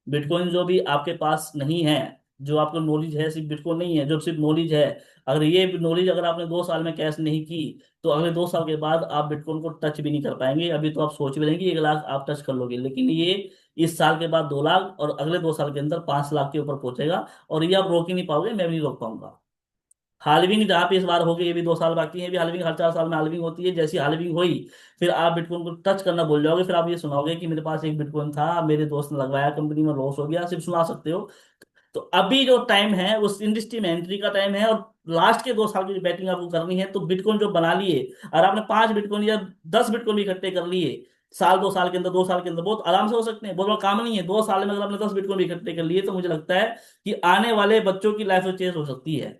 बिटकॉइन जो भी आपके पास नहीं है, जो आपको नॉलेज है, सिर्फ बिटकॉइन नहीं है जो सिर्फ नॉलेज है, अगर ये नॉलेज अगर आपने 2 साल में कैश नहीं की, तो अगले 2 साल के बाद आप बिटकॉइन को टच भी नहीं कर पाएंगे। अभी तो आप सोच भी रहेंगे 1 लाख आप टच कर लोगे, लेकिन ये इस साल के बाद 2 लाख, और अगले 2 साल के अंदर 5 लाख के ऊपर पहुंचेगा। और ये आप रोक ही नहीं पाओगे, मैं भी नहीं रोक पाऊंगा। हाल्विंग जहाँ पे इस बार हो गई, ये भी 2 साल बाकी है, भी हाल्विंग हर 4 साल में हाल्विंग होती है। जैसी हाल्विंग हुई, फिर आप बिटकॉइन को टच करना भूल जाओगे। फिर आप ये सुनाओगे कि मेरे पास एक बिटकॉइन था, मेरे दोस्त ने लगवाया, कंपनी में लॉस हो गया, सिर्फ सुना सकते हो। तो अभी जो टाइम है उस इंडस्ट्री में एंट्री का टाइम है, और लास्ट के 2 साल की बैटिंग आपको करनी है। तो बिटकॉइन जो बना लिए, और आपने 5 बिटकॉइन या 10 बिटकॉइन भी इकट्ठे कर लिए, साल 2 साल के अंदर, 2 साल के अंदर बहुत आराम से हो सकते हैं, बहुत बड़ा काम नहीं है। 2 साल में अगर आपने 10 बिटकॉइन भी इकट्ठे कर लिए, तो मुझे लगता है कि आने वाले बच्चों की लाइफ चेंज हो सकती है,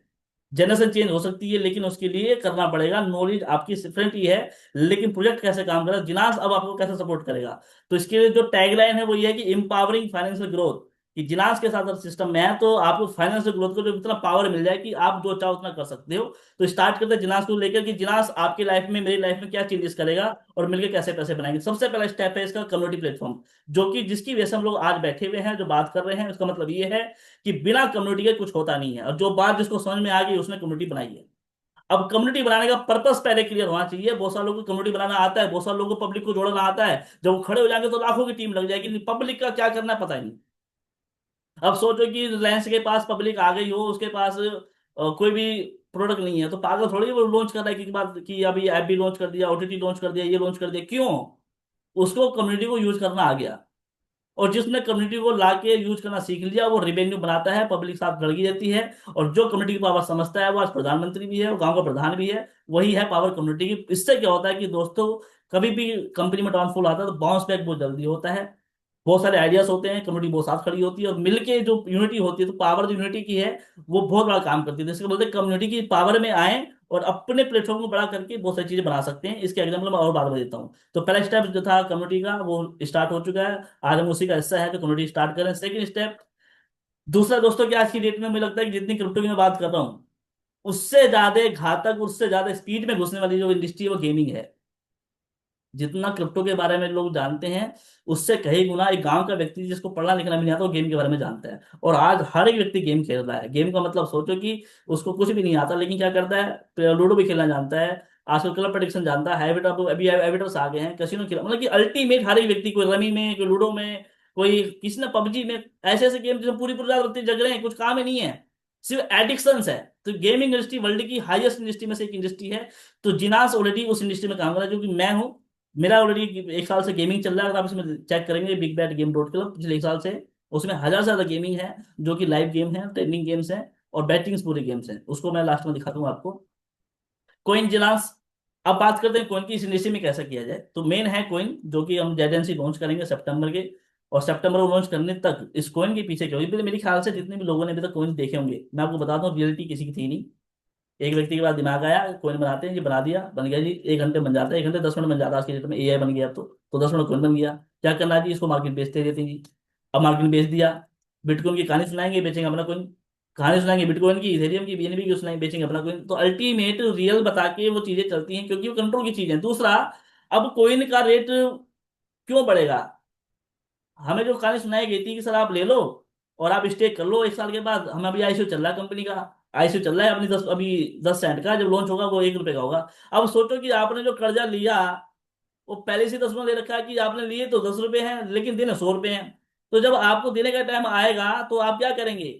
जनरेशन चेंज हो सकती है। लेकिन उसके लिए करना पड़ेगा, नॉलेज आपकी डिफरेंट ही है, लेकिन प्रोजेक्ट कैसे काम करेगा, जिनास अब आपको कैसे सपोर्ट करेगा। तो इसके लिए जो टैगलाइन है वो ये है कि एम्पावरिंग फाइनेंशियल ग्रोथ। कि जिनास के साथ सिस्टम में है, तो आपको फाइनेंशियल ग्रोथ को जो इतना पावर मिल जाए कि आप जो चाहो उतना कर सकते हो। तो स्टार्ट करते हैं जिनास को लेकर, कि जिनास आपकी लाइफ में, मेरी लाइफ में क्या चेंजेस करेगा, और मिलकर कैसे पैसे बनाएंगे। सबसे पहला स्टेप है इसका कम्युनिटी प्लेटफॉर्म, जो कि जिसकी वजह से हम लोग आज बैठे हुए हैं, जो बात कर रहे हैं। उसका मतलब ये है कि बिना कम्युनिटी के कुछ होता नहीं है, और जो बात जिसको समझ में आ गई उसने कम्युनिटी बनाई है। अब कम्युनिटी बनाने का पर्पस पहले क्लियर होना चाहिए। बहुत सारे लोगों को कम्युनिटी बनाना आता है, बहुत सारे लोगों को पब्लिक को जोड़ना आता है। जब वो खड़े हो जाएंगे तो लाखों की टीम लग जाएगी, पब्लिक का क्या करना है पता ही नहीं। अब सोचो कि रिलायंस के पास पब्लिक आ गई हो, उसके पास कोई भी प्रोडक्ट नहीं है, तो पागल थोड़ी वो लॉन्च कर रहा है कि बात कि अभी ऐप भी लॉन्च कर दिया, ओटीटी लॉन्च कर दिया, ये लॉन्च कर दिया, क्यों? उसको कम्युनिटी को यूज करना आ गया। और जिसने कम्युनिटी को लाके यूज करना सीख लिया, वो रेवेन्यू बनाता है, पब्लिक साथ लड़की देती है। और जो कम्युनिटी की पावर समझता है, वो आज प्रधानमंत्री भी है, वो गांव का प्रधान भी है। वही है पावर कम्युनिटी की। इससे क्या होता है कि दोस्तों, कभी भी कंपनी में डाउनफॉल आता है तो बाउंस बैक बहुत जल्दी होता है। बहुत सारे आइडियाज होते हैं, कम्युनिटी बहुत साथ खड़ी होती है, और मिलके जो यूनिटी होती है, तो पावर जो यूनिटी की है वो बहुत बड़ा काम करती है। जैसे बोलते हैं कम्युनिटी की पावर में आए, और अपने प्लेटफॉर्म को बड़ा करके बहुत सारी चीजें बना सकते हैं। इसके एग्जाम्पल मैं और बात बता देता हूँ। तो पहला स्टेप जो था कम्युनिटी का, वो स्टार्ट हो चुका है। आज हम उसी का हिस्सा है, तो कम्युनिटी स्टार्ट करें। सेकंड स्टेप, दूसरा दोस्तों, कि आज की डेट में मुझे लगता है कि जितनी क्रिप्टो की मैं बात कर रहा हूँ, उससे ज्यादा घातक, उससे ज्यादा स्पीड में घुसने वाली जो इंडस्ट्री है वो गेमिंग है। जितना क्रिप्टो के बारे में लोग जानते हैं, उससे कहीं गुना एक गांव का व्यक्ति जिसको पढ़ना लिखना भी नहीं आता, वो गेम के बारे में जानता है। और आज हर एक व्यक्ति गेम खेल रहा है। गेम का मतलब सोचो कि उसको कुछ भी नहीं आता, लेकिन क्या करता है, लूडो भी खेलना जानता है, आजकल कलर प्रेडिक्शन जानता है, हैबिट अभी एविटर्स आ गए हैं, कैसीनो खेला, मतलब कि अल्टीमेट हर एक व्यक्ति, कोई रमी में, कोई लूडो में, कोई किसी ने पबजी में, ऐसे ऐसे गेम जिसमें पूरी पूरी रात बत्ती जग रहे हैं, कुछ काम ही नहीं है, सिर्फ एडिक्शन है। तो गेमिंग इंडस्ट्री वर्ल्ड की हाईएस्ट इंडस्ट्री में से एक इंडस्ट्री है। तो जिनास ऑलरेडी उस इंडस्ट्री में काम कर रहा है, जो कि मैं हूँ। मेरा ऑलरेडी 1 साल से गेमिंग चल रहा है, अगर आप इसमें चेक करेंगे big bat game dot club पिछले 1 साल से, उसमें 1000 से ज्यादा गेमिंग है, जो कि लाइव गेम है, ट्रेंडिंग गेम्स हैं और बैटिंग्स पूरे गेम्स हैं। उसको मैं लास्ट में दिखा दूंगा आपको। कोइन जिलांस। अब बात करते हैं कोइन की इस इंडस्ट्री में कैसा किया जाए। तो मेन है कोइन, जो कि हम जेडेंसी लॉन्च करेंगे सितंबर के, और सितंबर को लॉन्च करने तक इस कोइन के पीछे क्या होगी, मेरे ख्याल से जितने भी लोगों ने अभी तक कोइन देखे होंगे, मैं आपको बता दूं रियलिटी किसी की थी नहीं। एक व्यक्ति के पास दिमाग आया, कोइन बनाते हैं जी, बना दिया, बन गया जी, 1 घंटे बन जाता है, 1 घंटे 10 मिनट बन जाता है आज के डेट में, एआई बन गया अब तो 10 मिनट कोइन बन गया। क्या करना है जी, इसको मार्केट बेचते देते हैं जी। अब मार्केट बेच दिया, बिटकॉइन की कहानी सुनाएंगे, बेचेंगे अपना कोइन। कहानी सुनाएंगे बिटकॉइन की, इथेरियम की, बीएनबी की सुनाएंगे, बेचेंगे अपना कोइन। तो अल्टीमेट रियल बता के वो चीजें चलती हैं, क्योंकि वो कंट्रोल की चीज है। दूसरा, अब कोइन का रेट क्यों बढ़ेगा? हमें जो कहानी सुनाई गई थी कि सर आप ले लो और आप स्टे कर लो 1 साल के बाद, हमें अभी आईसीयू चल रहा है कंपनी का, आईसीयू चल रहा है अपनी 10 सेंट का, जब लॉन्च होगा वो 1 रुपए का होगा। अब सोचो कि आपने जो कर्जा लिया वो पहले से 10 में ले रखा है, कि आपने लिए तो 10 रुपए हैं लेकिन देने 100 रुपए हैं। तो जब आपको देने का टाइम आएगा तो आप क्या करेंगे?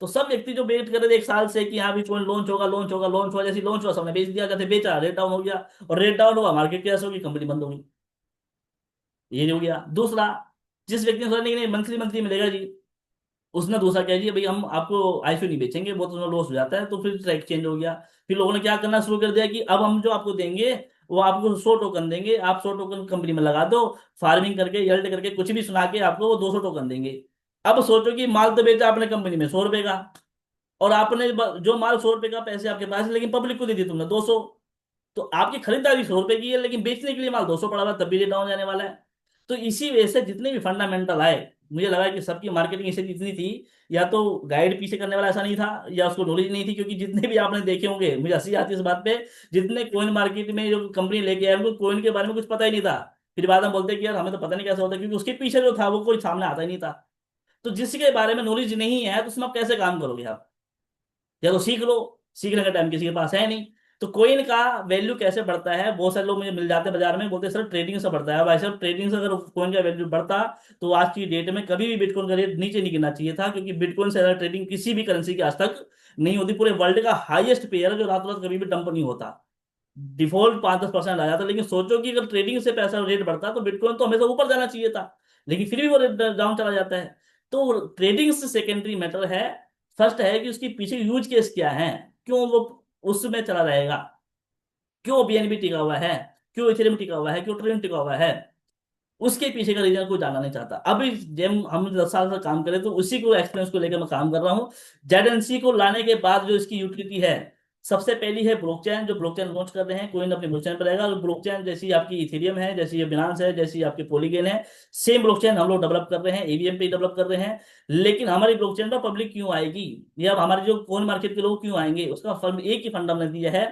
तो सब व्यक्ति जो वेट कर रहे थे 1 साल से कि हाँ भी कोई लॉन्च होगा, लॉन्च होगा, लॉन्च हुआ, जैसे लॉन्च हुआ सबने बेच दिया, जैसे बेचा रेट डाउन हो गया, और रेट डाउन हुआ मार्केट क्रैश होगी, कंपनी बंद होगी। ये हो गया। दूसरा, जिस व्यक्ति ने सोचा नहीं नहीं मंथली मंथली मिलेगा जी, उसने दूसरा क्या जी, भाई हम आपको आईफोन नहीं बेचेंगे, वो तो लॉस हो जाता है, तो फिर ट्रैक चेंज हो गया। फिर लोगों ने क्या करना शुरू कर दिया कि अब हम जो आपको देंगे वो आपको 100 टोकन देंगे, आप 100 टोकन कंपनी में लगा दो, फार्मिंग करके यल्ड करके कुछ भी सुना के आपको वो 200 टोकन देंगे। अब सोचो कि माल तो बेचा आपने कंपनी में 100 रुपए का, और आपने जो माल 100 रुपए का, पैसे आपके पास है, लेकिन पब्लिक को दे दी तुमने 200। तो आपकी खरीदारी 100 रुपए की है, लेकिन बेचने के लिए माल 200 पड़ा हुआ है, तब भी रेट डाउन जाने वाला है। तो इसी वजह से जितने भी फंडामेंटल आए, मुझे लगा कि सबकी मार्केटिंग इसे इतनी थी, या तो गाइड पीछे करने वाला ऐसा नहीं था, या उसको नॉलेज नहीं थी। क्योंकि जितने भी आपने देखे होंगे, मुझे हंसी आती है इस बात पे, जितने कोइन मार्केट में जो कंपनी लेके आए उनको कोइन के बारे में कुछ पता ही नहीं था। फिर बाद में बोलते कि यार हमें तो पता नहीं कैसे होता, क्योंकि उसके पीछे जो था वो कोई सामने आता ही नहीं था। तो जिसके बारे में नॉलेज नहीं है तो उसमें आप कैसे काम करोगे आप? या तो सीख लो, सीखने का टाइम किसी के पास है नहीं। तो कोइन का वैल्यू कैसे बढ़ता है, बहुत सारे लोग मुझे मिल जाते हैं बाजार में, बोलते हैं सर ट्रेडिंग से बढ़ता है। भाई सर ट्रेडिंग से अगर कोइन का वैल्यू बढ़ता तो आज की डेट में कभी भी बिटकॉइन का रेट नीचे नहीं गिरना चाहिए था, क्योंकि बिटकॉइन से ज्यादा ट्रेडिंग किसी भी करेंसी की आज तक नहीं होती। पूरे वर्ल्ड का हाईएस्ट पेयर है जो रातों रात कभी भी डंप नहीं होता, डिफॉल्ट 5-10% आ जाता। लेकिन सोचो कि अगर ट्रेडिंग से पैसा रेट बढ़ता तो बिटकॉइन तो हमेशा ऊपर जाना चाहिए था, लेकिन फिर भी वो रेट डाउन चला जाता है। तो ट्रेडिंग से सेकेंडरी मैटर है, फर्स्ट है कि उसके पीछे यूज केस क्या है, क्यों वो उसमें चला रहेगा, क्यों बीएनबी टिका हुआ है, क्यों इथेरियम टिका हुआ है, क्यों ट्रेन टिका हुआ है, उसके पीछे का रीजन कोई जानना नहीं चाहता। अभी जब हम 10 साल से काम करें तो उसी को एक्सपीरियंस को लेकर मैं काम कर रहा हूँ। जेडेंसी को लाने के बाद जो इसकी यूटिलिटी है, सबसे पहली है ब्लॉकचेन। जो ब्लॉकचेन लॉन्च कर रहे हैं, कोई अपने ब्लॉकचेन पर रहेगा, और ब्लॉकचेन जैसी आपकी इथेरियम है, जैसी ये बिनांस है, जैसी आपकी पॉलीगन है, सेम ब्लॉकचेन हम लोग डेवलप कर रहे हैं, ईवीएम पे डेवलप कर रहे हैं। लेकिन हमारी ब्लॉकचेन पर पब्लिक क्यों आएगी, या हमारे जो कौन मार्केट के लोग क्यों आएंगे, उसका एक ही फंडामेंटल दिया है,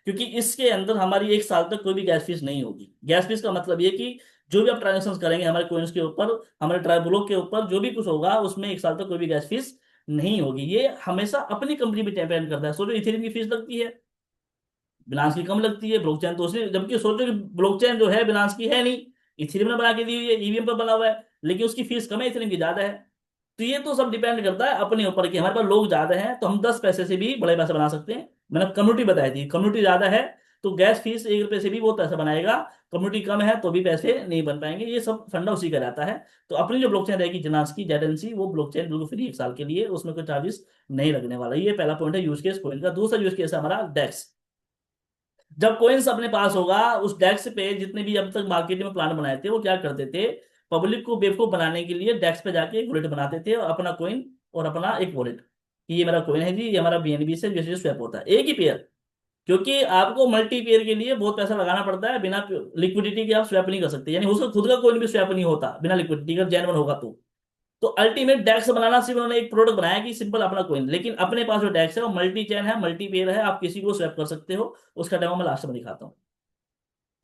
क्योंकि इसके अंदर हमारी 1 साल तक कोई भी गैस फीस नहीं होगी। गैस फीस का मतलब ये कि जो भी आप ट्रांजेक्शन करेंगे हमारे कोइंस के ऊपर, हमारे ट्राई ब्लॉक के ऊपर, जो भी कुछ होगा उसमें 1 साल तक कोई भी गैस फीस नहीं होगी। ये हमेशा अपनी कंपनी पे डिपेंड करता है। सोचो इथेरियम की फीस लगती है, बिनांस की कम लगती है, ब्लॉकचेन तो उसने, जबकि सोचो कि ब्लॉकचेन जो है बिनांस की है नहीं, इथेरियम ने बना के दी हुई है, ईवीएम पर बना हुआ है, लेकिन उसकी फीस कम है, इथेरियम की ज्यादा है। तो ये तो सब डिपेंड करता है अपने ऊपर कि हमारे पास लोग ज्यादा हैं तो हम 10 पैसे से भी बड़े पैसे बना सकते हैं। मैंने कम्युनिटी बताई थी, कम्युनिटी ज्यादा है तो गैस फीस 1 रुपए से भी वो पैसा बनाएगा, कम्युनिटी कम है तो भी पैसे नहीं बन पाएंगे। ये सब फंडा उसी का रहता है। तो अपनी जो ब्लॉकचेन रहेगी जनास की जेडेंसी, वो ब्लॉकचेन बिल्कुल फ्री 1 साल के लिए, उसमें कोई चार्जेस नहीं लगने वाला। ये पहला पॉइंट है यूज केस कोइन का। दूसरा यूज केस है हमारा डेक्स। जब कोइंस अपने पास होगा, उस डेस्क पे जितने भी अब तक मार्केट में प्लान बनाए थे वो क्या करते थे, पब्लिक को बेवकूफ बनाने के लिए डेस्क पे जाके एक वॉलेट बनाते थे, और अपना कोइन और अपना एक वॉलेट, कि ये मेरा कोइन है जी, ये हमारा बीएनबी से जैसे स्वैप होता है एक ही पेयर। क्योंकि आपको मल्टी पेयर के लिए बहुत पैसा लगाना पड़ता है, बिना लिक्विडिटी के आप स्वैप नहीं कर सकते, यानी उसका खुद का कोइन भी स्वैप नहीं होता बिना लिक्विडिटी का, जेन्युइन होगा तो अल्टीमेट डेक्स बनाना सिर्फ उन्होंने एक प्रोडक्ट बनाया कि सिंपल अपना कोइन, लेकिन अपने पास जो डेक्स है वो मल्टी चैन है, मल्टी पेयर है, आप किसी को स्वैप कर सकते हो। उसका डेमो मैं लास्ट में दिखाता हूँ।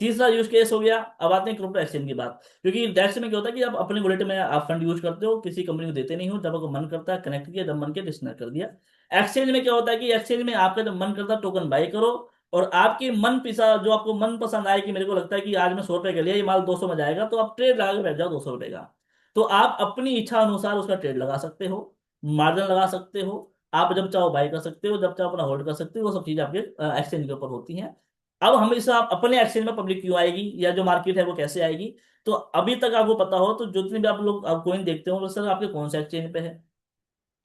तीसरा यूज केस हो गया। अब आते हैं क्रिप्टो एक्सचेंज की बात। क्योंकि डेक्स में क्या होता है कि आप अपने वॉलेट में आप फंड यूज करते हो, किसी कंपनी को देते नहीं हो, जब आपको मन करता है कनेक्ट किया, जब मन किया डिस्कनेक्ट कर दिया। एक्सचेंज में क्या होता है कि एक्सचेंज में आपका जब मन करता है टोकन बाई करो, और आपके मन पिसा जो आपको मन पसंद आए, कि मेरे को लगता है कि आज मैं 100 रुपए का लिया, ये माल 200 में जाएगा, तो आप ट्रेड लगा के बैठ जाओ 200 रुपए का। तो आप अपनी इच्छा अनुसार उसका ट्रेड लगा सकते हो, मार्जिन लगा सकते हो, आप जब चाहो बाई कर सकते हो, जब चाहो अपना होल्ड कर सकते हो, वो सब चीजें आपके एक्सचेंज के ऊपर होती हैं। अब हम इस आप अपने एक्सचेंज में पब्लिक क्यों आएगी, या जो मार्केट है वो कैसे आएगी? तो अभी तक आपको पता हो तो जितने भी आप लोग आप कोइन देखते हो, सर आपके कौन से एक्सचेंज पे है?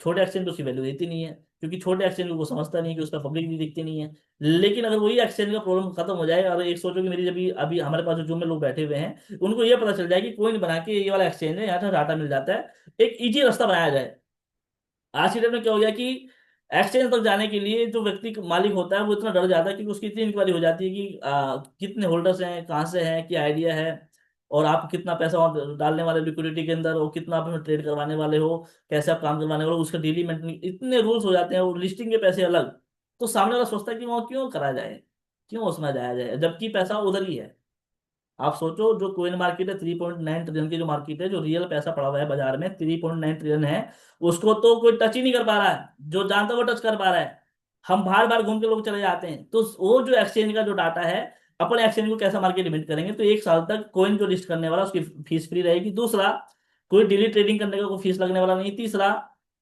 छोटे एक्सचेंज पे उसकी वैल्यू देती नहीं है, क्योंकि छोटे एक्सचेंज को समझता नहीं कि उस पर पब्लिक भी दिखती नहीं है। लेकिन अगर वही एक्सचेंज का प्रॉब्लम खत्म हो जाए, और एक सोचो कि मेरी जब अभी हमारे पास जो जूम में लोग बैठे हुए हैं, उनको ये पता चल जाए कि कोइन बना के ये वाला एक्सचेंज है, यहाँ से डाटा मिल जाता है, एक इजी रास्ता बनाया जाए। आज की डेट में क्या हो गया कि एक्सचेंज तक जाने के लिए जो व्यक्ति मालिक होता है वो इतना डर जाता है, क्योंकि उसकी इतनी इंक्वायरी हो जाती है कि कितने होल्डर्स हैं, कहाँ से हैं, क्या आइडिया है, और आप कितना पैसा वहाँ डालने वाले लिक्विडिटी के अंदर, और कितना आप उसमें ट्रेड करवाने वाले हो, कैसे आप काम करवाने वाले हो, उसका डेली मेंटेन, इतने रूल्स हो जाते हैं, और लिस्टिंग के पैसे अलग। तो सामने वाला सोचता है कि वहाँ क्यों करा जाए, क्यों उसमें जाया जाए, जबकि पैसा उधर ही है। आप सोचो, जो कोइन मार्केट है 3.9 ट्रिलियन की, जो मार्केट है, जो रियल पैसा पड़ा हुआ है बाजार में 3.9 ट्रिलियन है, उसको तो कोई टच ही नहीं कर पा रहा है, जो जानता है वो टच कर पा रहा है। हम बार बार घूम के लोग चले जाते हैं। तो वो जो एक्सचेंज का जो डाटा है, अपने एक्सचेंज को कैसा मार्केट लिमिट करेंगे? तो 1 साल तक कोइन जो लिस्ट करने वाला उसकी फीस फ्री रहेगी। दूसरा, कोई डेली ट्रेडिंग करने का कोई फीस लगने वाला नहीं। तीसरा,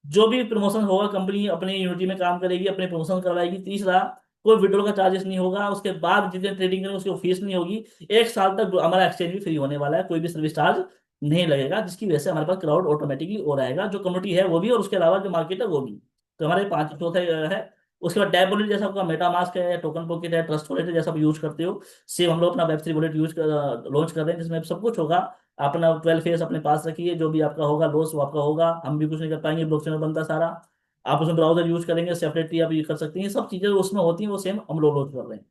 जो भी प्रमोशन होगा कंपनी अपनी यूनिटी में काम करेगी, अपने प्रमोशन करवाएगी। तीसरा, कोई विड्रॉल का चार्जेस नहीं होगा, उसके बाद जितने ट्रेडिंग करेंगे उसकी फीस नहीं होगी। 1 साल तक हमारा एक्सचेंज भी फ्री होने वाला है, कोई भी सर्विस चार्ज नहीं लगेगा, जिसकी वजह से हमारे पास क्राउड ऑटोमेटिकली हो रहेगा, जो कम्युनिटी है वो भी, और उसके अलावा जो मार्केट है वो भी। तो हमारे पांच चौथे है। उसके बाद डैब वॉलेट, जैसा आपका मेटा मास्क है, टोकन पॉकेट है, ट्रस्ट वॉलेट है, जैसा आप यूज करते हो, सेम हम लोग अपना वेब3 वॉलेट यूज कर लॉन्च कर रहे हैं, जिसमें सब कुछ होगा। अपना 12 फेस अपने पास रखिए, जो भी आपका होगा लॉस वो आपका होगा, हम भी कुछ नहीं कर पाएंगे, ब्लॉकचेन में बनता सारा। आप उसमें ब्राउजर यूज करेंगे सेपरेटली, आप ये कर सकते हैं, सब चीजें उसमें होती हैं, वो सेम हम लोग लॉन्च कर रहे हैं।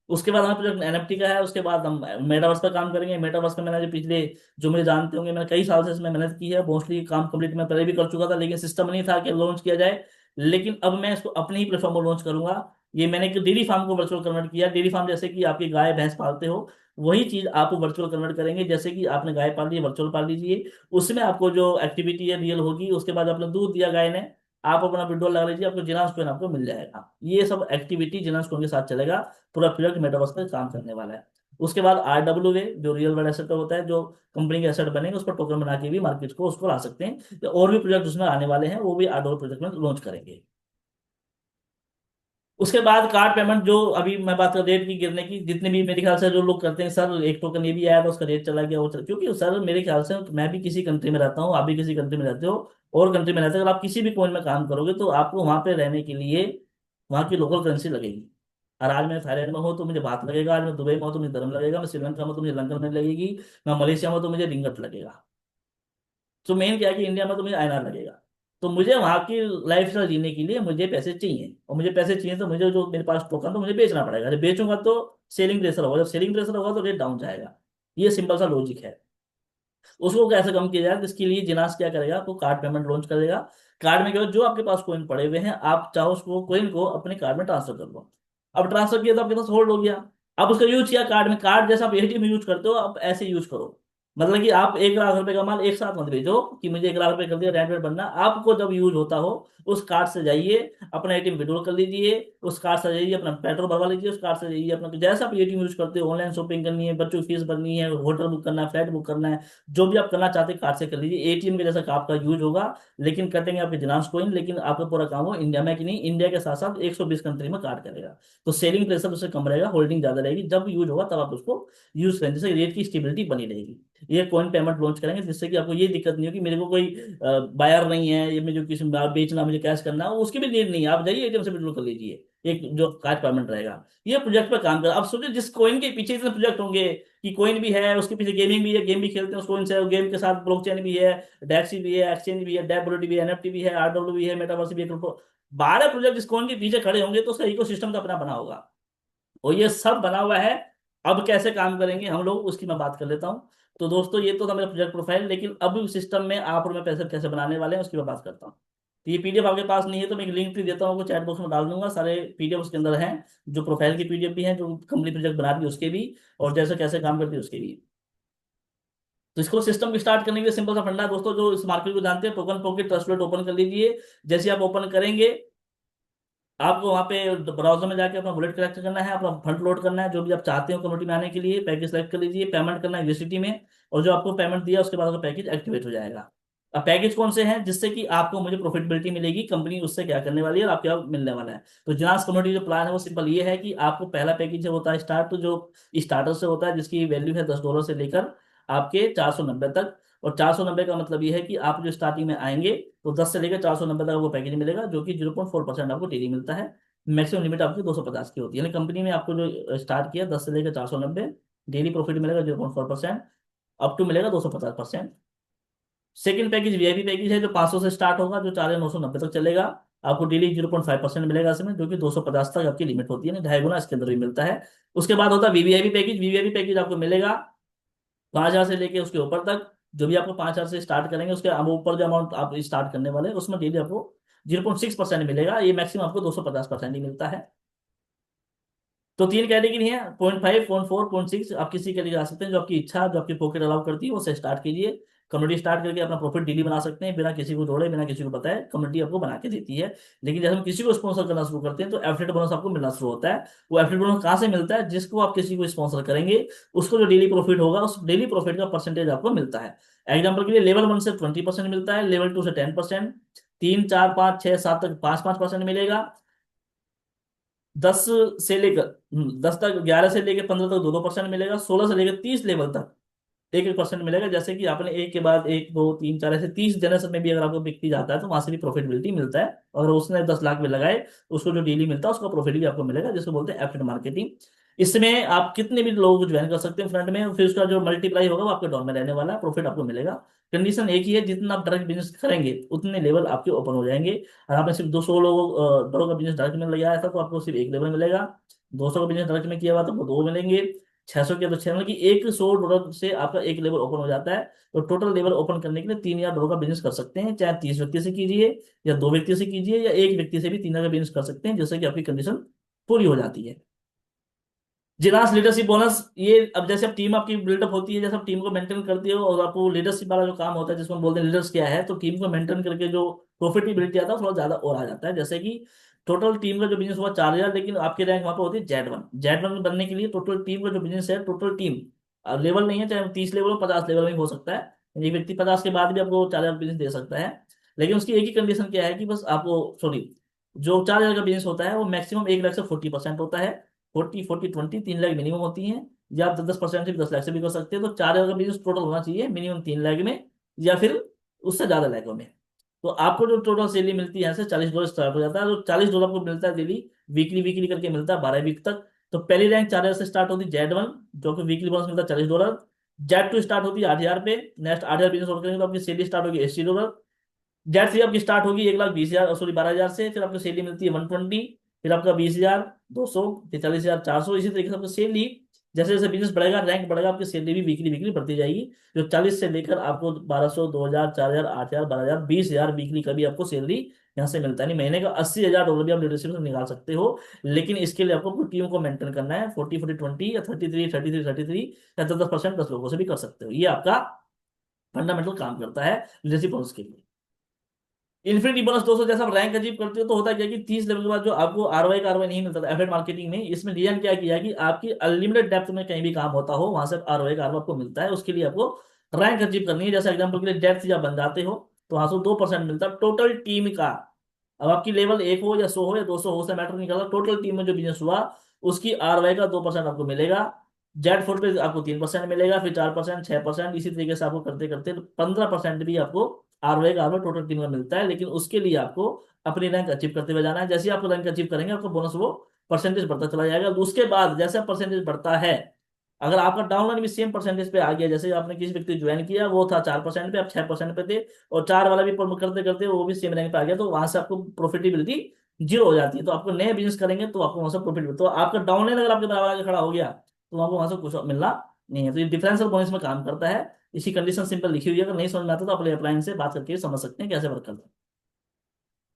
उसके बाद हमारा प्रोजेक्ट एनएफटी का है। उसके बाद हम मेटावर्स पर काम करेंगे। मेटावर्स में मैंने जो पिछले, जो मुझे जानते होंगे, मैंने कई साल से इसमें मेहनत की है, मोस्टली काम कंप्लीट मैं पहले भी कर चुका था, लेकिन सिस्टम नहीं था कि लॉन्च किया जाए। लेकिन अब मैं इसको अपने ही प्लेटफॉर्म पर लॉन्च करूंगा। ये मैंने एक डेयरी फार्म को वर्चुअल कन्वर्ट किया। डेयरी फार्म जैसे कि आपकी गाय भैंस पालते हो, वही चीज आप वर्चुअल कन्वर्ट करेंगे। जैसे कि आपने गाय पाल ली, वर्चुअल पाल लीजिए, उसमें आपको जो एक्टिविटी है रियल होगी। उसके बाद आपने दूध दिया गाय ने, आप अपना विड्रॉल लगा लीजिए, आपको जिनास कॉइन आपको मिल जाएगा। ये सब एक्टिविटी जिनास कॉइन के साथ चलेगा। पूरा प्रोजेक्ट मेटावर्स पे काम करने वाला है। उसके बाद RWA, जो रियल वर्ल्ड एसेट होता है, जो कंपनी के एसेट बनेंगे उस पर टोकन बना के भी मार्केट को उसको ला सकते हैं। तो और भी प्रोजेक्ट उसमें आने वाले हैं, वो भी RWA प्रोजेक्ट में लॉन्च करेंगे। उसके बाद कार्ड पेमेंट, जो अभी मैं बात कर रेट की गिरने की, जितने भी मेरे ख्याल से जो लोग करते हैं, सर एक टोकन ये भी आया था उसका रेट चला गया, क्योंकि सर मेरे ख्याल से मैं भी किसी कंट्री में रहता हूँ, आप भी किसी कंट्री में रहते हो, और कंट्री में रहते हो, अगर आप किसी भी कोइन में काम करोगे तो आपको वहां पे रहने के लिए वहां की लोकल करेंसी लगेगी। और आज मैं थाईलैंड में हूँ तो मुझे बात लगेगा, आज मैं दुबई में हूँ तो मुझे दरम लगेगा, मैं श्रीलंका में हूं तो मुझे लंकर में लगेगी, मैं मलेशिया में हूं तो मुझे रिंगट लगेगा। तो मेन क्या है कि इंडिया में तो मुझे INR लगेगा। तो मुझे वहां की लाइफ स्टाइल जीने के लिए मुझे पैसे चाहिए, और मुझे पैसे चाहिए तो मुझे जो मेरे पास टोकन तो मुझे बेचना पड़ेगा। जब बेचूंगा तो सेलिंग प्रेशर होगा, जब सेलिंग प्रेशर होगा तो रेट डाउन जाएगा। ये सिंपल सा लॉजिक है। उसको कैसे कम किया जाए, इसके लिए जिनास क्या करेगा, आपको कार्ड पेमेंट लॉन्च करेगा। कार्ड में क्या होगा, जो आपके पास कोइन पड़े हुए हैं, आप चाहो उसको कोइन को अपने कार्ड में ट्रांसफर कर दो। अब ट्रांसफर किया तो आपके पास होल्ड हो गया। अब उसका यूज किया कार्ड में, कार्ड जैसा आप ATM में यूज करते हो, आप ऐसे यूज करो। मतलब कि आप 1 लाख रुपए का माल एक साथ मत भेजो कि मुझे 1 लाख रुपए कर दिया, रेंट वेंट बनना। आपको जब यूज होता हो, उस कार्ड से जाइए, अपना ATM विड्रॉल कर लीजिए, उस कार्ड से जाइए अपना पेट्रोल भरवा लीजिए, उस कार्ड से जाइए अपना जैसा आप ATM यूज करते हो, ऑनलाइन शॉपिंग करनी है, बच्चों की फीस भरनी है, होटल बुक करना है, फ्लाइट बुक करना है, जो भी आप करना चाहते हैं कार्ड से कर लीजिए। ATM के जैसा आपका यूज होगा, लेकिन कटेंगे आपके जिनास कोइन, लेकिन आपका पूरा काम हो इंडिया में कि नहीं, इंडिया के साथ साथ 120 कंट्री में कार्ड करेगा। तो सेलिंग प्रेशर उससे कम रहेगा, होल्डिंग ज्यादा रहेगी। जब यूज होगा तब आप उसको यूज करें, जिससे रेट की स्टेबिलिटी बनी रहेगी। ये कॉइन पेमेंट लॉन्च करेंगे, जिससे कि आपको ये दिक्कत नहीं होगी, मेरे को कोई बायर नहीं है, ये मुझे किसी बेचना, मुझे कैश करना है, उसकी भी नीड नहीं है। आप जाइए ATM से विड्रॉल कर लीजिए, एक जो कार्ड पेमेंट रहेगा। ये प्रोजेक्ट पे काम कर, आप सोचिए जिस कॉइन के पीछे इतने प्रोजेक्ट होंगे, कि कॉइन भी है, उसके पीछे गेमिंग भी है, गेम भी खेलते हैं उस कॉइन से, गेम के साथ ब्लॉकचेन भी है, डैक्सी भी है, एक्सचेंज भी है, डैप वॉलेट भी है, NFT भी है, RW भी है, मेटावर्स भी है, 12 प्रोजेक्ट जिस कॉइन के पीछे खड़े होंगे, तो उसका इकोसिस्टम तो अपना बना होगा। और ये सब बना हुआ है। अब कैसे काम करेंगे हम लोग, उसकी मैं बात कर लेता हूँ। तो दोस्तों, ये तो था मेरा प्रोजेक्ट प्रोफाइल, लेकिन अब सिस्टम में आप और मैं पैसे कैसे बनाने वाले हैं उसकी मैं बात करता हूँ। तो ये PDF आपके पास नहीं है तो मैं एक लिंक भी देता हूँ, आपको चैट बॉक्स में डाल दूंगा। सारे PDF उसके अंदर हैं, जो प्रोफाइल की PDF भी हैं, जो कंपनी प्रोजेक्ट बना रही है उसके भी, और जैसे कैसे काम करती है उसके भी। तो इसको सिस्टम की स्टार्ट करने के लिए सिंपल सा फंडा है दोस्तों, जो इस मार्केट को जानते हैं, token pocket trust wallet open कर लीजिए। जैसे आप ओपन करेंगे, आपको वहाँ पे ब्राउजर में जाके अपना बुलेट कलेक्ट करना है, अपना फंड लोड करना है, जो भी आप चाहते हो कम्युनिटी में आने के लिए, पैकेज सेलेक्ट कर लीजिए, पेमेंट करना है USDT में, और जो आपको पेमेंट दिया उसके बाद आपका पैकेज एक्टिवेट हो जाएगा। अब पैकेज कौन से हैं जिससे कि आपको मुझे प्रॉफिटेबिलिटी मिलेगी, कंपनी उससे क्या करने वाली है और आपको क्या मिलने वाला है। तो जिनास कम्युनिटी जो प्लान है वो सिंपल ये है कि आपको पहला पैकेज है होता है स्टार्ट, तो जो स्टार्टर से होता है जिसकी वैल्यू है $10 से लेकर आपके 490 तक। और 490 का मतलब ये है कि आप जो स्टार्टिंग में आएंगे तो 10 से लेकर 490 तक आपको पैकेज मिलेगा, जो कि 0.4% आपको डेली मिलता है। मैक्सिमम लिमिट आपकी 250 की होती है, यानी कंपनी में आपको जो स्टार्ट किया 10 से लेकर 490, डेली प्रॉफिट मिलेगा 0.4%, अप टू मिलेगा 250%। सेकंड पैकेज वीआईपी पैकेज है जो 500 से स्टार्ट होगा, जो 4,990 तक चलेगा। आपको डेली 0.5% मिलेगा इसमें, जो कि 250 तक आपकी लिमिट होती है ना, 2.5 गुना इसके अंदर भी मिलता है। उसके बाद होता है वीवीआईपी पैकेज। वीवीआईपी पैकेज आपको मिलेगा 5,000 से लेके उसके ऊपर तक, जो भी आपको 5,000 से स्टार्ट करेंगे उसके अब ऊपर जो अमाउंट आप स्टार्ट करने वाले हैं उसमें डेली आपको 0.6% मिलेगा। ये मैक्सिमम आपको 250% ही मिलता है। तो तीन कैटेगरी है, 0.5, 0.4, 0.6। आप किसी के लिए जा सकते हैं, जो आपकी इच्छा, जो आपकी पॉकेट अलाउ करती है उससे स्टार्ट कीजिए। कम्युनिटी स्टार्ट करके अपना प्रॉफिट डेली बना सकते हैं, बिना किसी को जोड़े, बिना किसी को बताए, कम्युनिटी आपको बना के देती है। लेकिन जब हम किसी को स्पॉन्सर करना शुरू करते हैं तो एफिलिएट बोनस आपको मिलना शुरू होता है। वो एफिलिएट बोनस कहाँ से मिलता है? जिसको आप किसी को स्पॉन्सर करेंगे उसको जो डेली प्रॉफिट होगा उस डेली प्रॉफिट का परसेंटेज आपको मिलता है। एग्जाम्पल के लिए लेवल 1 से 20% मिलता है, लेवल 2 से 10%, 3, 4, 5, 6, 7 तक 5-5% मिलेगा, 10 से लेकर 10 तक, 11 से लेकर 15 तक 2-2% मिलेगा, 16 से लेकर 30 लेवल तक 1-1% मिलेगा। जैसे कि आपने एक के बाद एक, दो, तीन, चार, ऐसे 30 जनरेशन में भी अगर आपको बिकती जाता है तो वहां से भी प्रॉफिटेबिलिटी मिलता है। अगर उसने 10 लाख में लगाए तो उसको जो डेली मिलता है उसका प्रॉफिट भी आपको मिलेगा, जिसको बोलते हैं एफिलिएट मार्केटिंग। इसमें आप कितने भी लोगों को ज्वाइन कर सकते हैं फ्रंट में, और फिर उसका जो मल्टीप्लाई होगा वो आपके डाउन में रहने वाला है, प्रॉफिट आपको मिलेगा। कंडीशन एक ही है, जितना आप डायरेक्ट बिजनेस करेंगे उतने लेवल आपके ओपन हो जाएंगे। और आपने सिर्फ 200 लोगों का बिजनेस डायरेक्ट में लगाया था तो आपको सिर्फ एक लेवल मिलेगा, 200 का बिजनेस डायरेक्ट में किया हुआ तो आपको दो मिलेंगे, 600 किया तो 6, मतलब कि $100 से आपका एक लेवल ओपन हो जाता है। तो टोटल लेवल ओपन करने के लिए $3,000 का बिजनेस कर सकते हैं, चाहे 30 व्यक्ति से कीजिए या 2 व्यक्ति से कीजिए या एक व्यक्ति से भी 3,000 का बिजनेस कर सकते हैं, जिससे कि आपकी कंडीशन पूरी हो जाती है। जिनास लीडरशिप बोनस, ये अब जैसे अब टीम आपकी बिल्डअप होती है, जैसे आप टीम को मेंटेन करते हो और आपको लीडरशिप वाला जो काम होता है जिसको हम बोलते हैं लीडर्स क्या है, तो टीम को मेंटेन करके जो प्रॉफिटेबिलिटी आता है थोड़ा ज्यादा और आ जाता है। जैसे कि टोटल टीम का जो बिजनेस हुआ 4,000, लेकिन आपकी रैंक वहां पर होती है Z1। Z1 बनने के लिए टोटल टीम का जो बिजनेस है, टोटल टीम लेवल नहीं है, चाहे 30 लेवल हो, 50 लेवल में हो सकता है, एक व्यक्ति 50 के बाद भी आपको 4,000 बिजनेस दे सकता है। लेकिन उसकी एक ही कंडीशन क्या है कि बस आपको, सॉरी, जो 4,000 का बिजनेस होता है वो मैक्सिमम 1 लाख से 40% होता है। 40, 40, 20, 3 लाख मिनिमम होती हैं, या आप 10% से भी 10 लाख से भी कर सकते हैं। तो 4,000 का बिजनेस टोटल होना चाहिए मिनिमम 3 लाख में, या फिर उससे ज्यादा लाखों में। तो आपको जो टोटल सैलरी मिलती है यहाँ से $40 स्टार्ट हो जाता है, तो $40 आपको मिलता है डेली, वीकली वीकली करके मिलता है 12 वीक तक। तो पहली रैंक 4,000 से स्टार्ट होती है Z1, जो कि वीकली बोनस मिलता है $40। Z2 स्टार्ट होती है 8,000 पे, नेक्स्ट 8,000 बिजनेस और करेंगे तो आपकी सैलरी स्टार्ट होगी $80। Z3 आपकी स्टार्ट होगी 1,20,000, सॉरी 12,000 से, फिर आपको सैलरी मिलती है 120, फिर आपका 20,200, फिर 40,400, इसी तरीके से आपको सैलरी जैसे जैसे बिजनेस बढ़ेगा, रैंक बढ़ेगा, आपकी सैलरी भी वीकली वीकली बढ़ती जाएगी। जो 40 से लेकर आपको 1,200, 2,000, 4,000, 8,000, 12,000, 20,000 वीकली का भी आपको सैलरी यहाँ से मिलता है। नहीं, महीने का $80,000 भी आप लीडरशिप से निकाल सकते हो। लेकिन इसके लिए आपको टीम को मेंटेन करना है, 40-40-20 या 33-33-33, या 10-10%, 10 लोगों से भी कर सकते हो। ये आपका फंडामेंटल काम करता है लीडरशिप के लिए। इन्फिनिटी बोनस दोस्तों, जैसा आप रैंक अचीव करते हो तो होता क्या है कि 30 लेवल के बाद जो आपको आरओआई का आरओआई नहीं मिलता था एफिलिएट मार्केटिंग में, इसमें डिजाइन क्या किया है कि आपकी अनलिमिटेड डेप्थ में कहीं भी काम होता हो वहां से आरओआई का आरओआई आपको मिलता है। उसके लिए आपको रैंक अचीव करनी है। जैसे एग्जाम्पल के लिए डेप्थ जब बन जाते हो तो वहां से 2% मिलता है टोटल टीम का। अब आपकी लेवल 1 हो या 100 हो या 200 हो, उससे मैटर नहीं करता, टोटल टीम में जो बिजनेस हुआ उसकी आरओआई का 2% आपको मिलेगा। Z4 पे आपको 3% मिलेगा, फिर 4%, 6%, इसी तरीके से आपको करते करते 15% भी आपको आरओआई का आरओआई टोटल टीम का मिलता है। लेकिन उसके लिए आपको अपनी रैंक अचीव करते हुए जाना है। जैसे ही आप रैंक अचीव करेंगे आपको बोनस वो परसेंटेज बढ़ता चला जाएगा। उसके बाद जैसे परसेंटेज बढ़ता है, अगर आपका डाउनलाइन भी सेम परसेंटेज पे आ गया, जैसे आपने किसी व्यक्ति ज्वाइन किया वो था 4% पे, आप 6% पे थे, और 4 वाला भी करते करते वो भी सेम रैंक पे आ गया, तो वहां से आपको प्रॉफिटेबिलिटी जीरो हो जाती है। तो आपको नए बिजनेस करेंगे तो आपको वहां से प्रॉफिट, तो आपका डाउनलाइन अगर आपके बराबर आके खड़ा हो गया तो आपको वहां से कुछ मिलना नहीं है। तो ये डिफरेंशियल बोनस में काम करता है। इसी कंडीशन सिंपल लिखी हुई है, अगर नहीं समझ में आता तो आप अपलाइन से बात करके समझ सकते हैं कैसे वर्क करता है।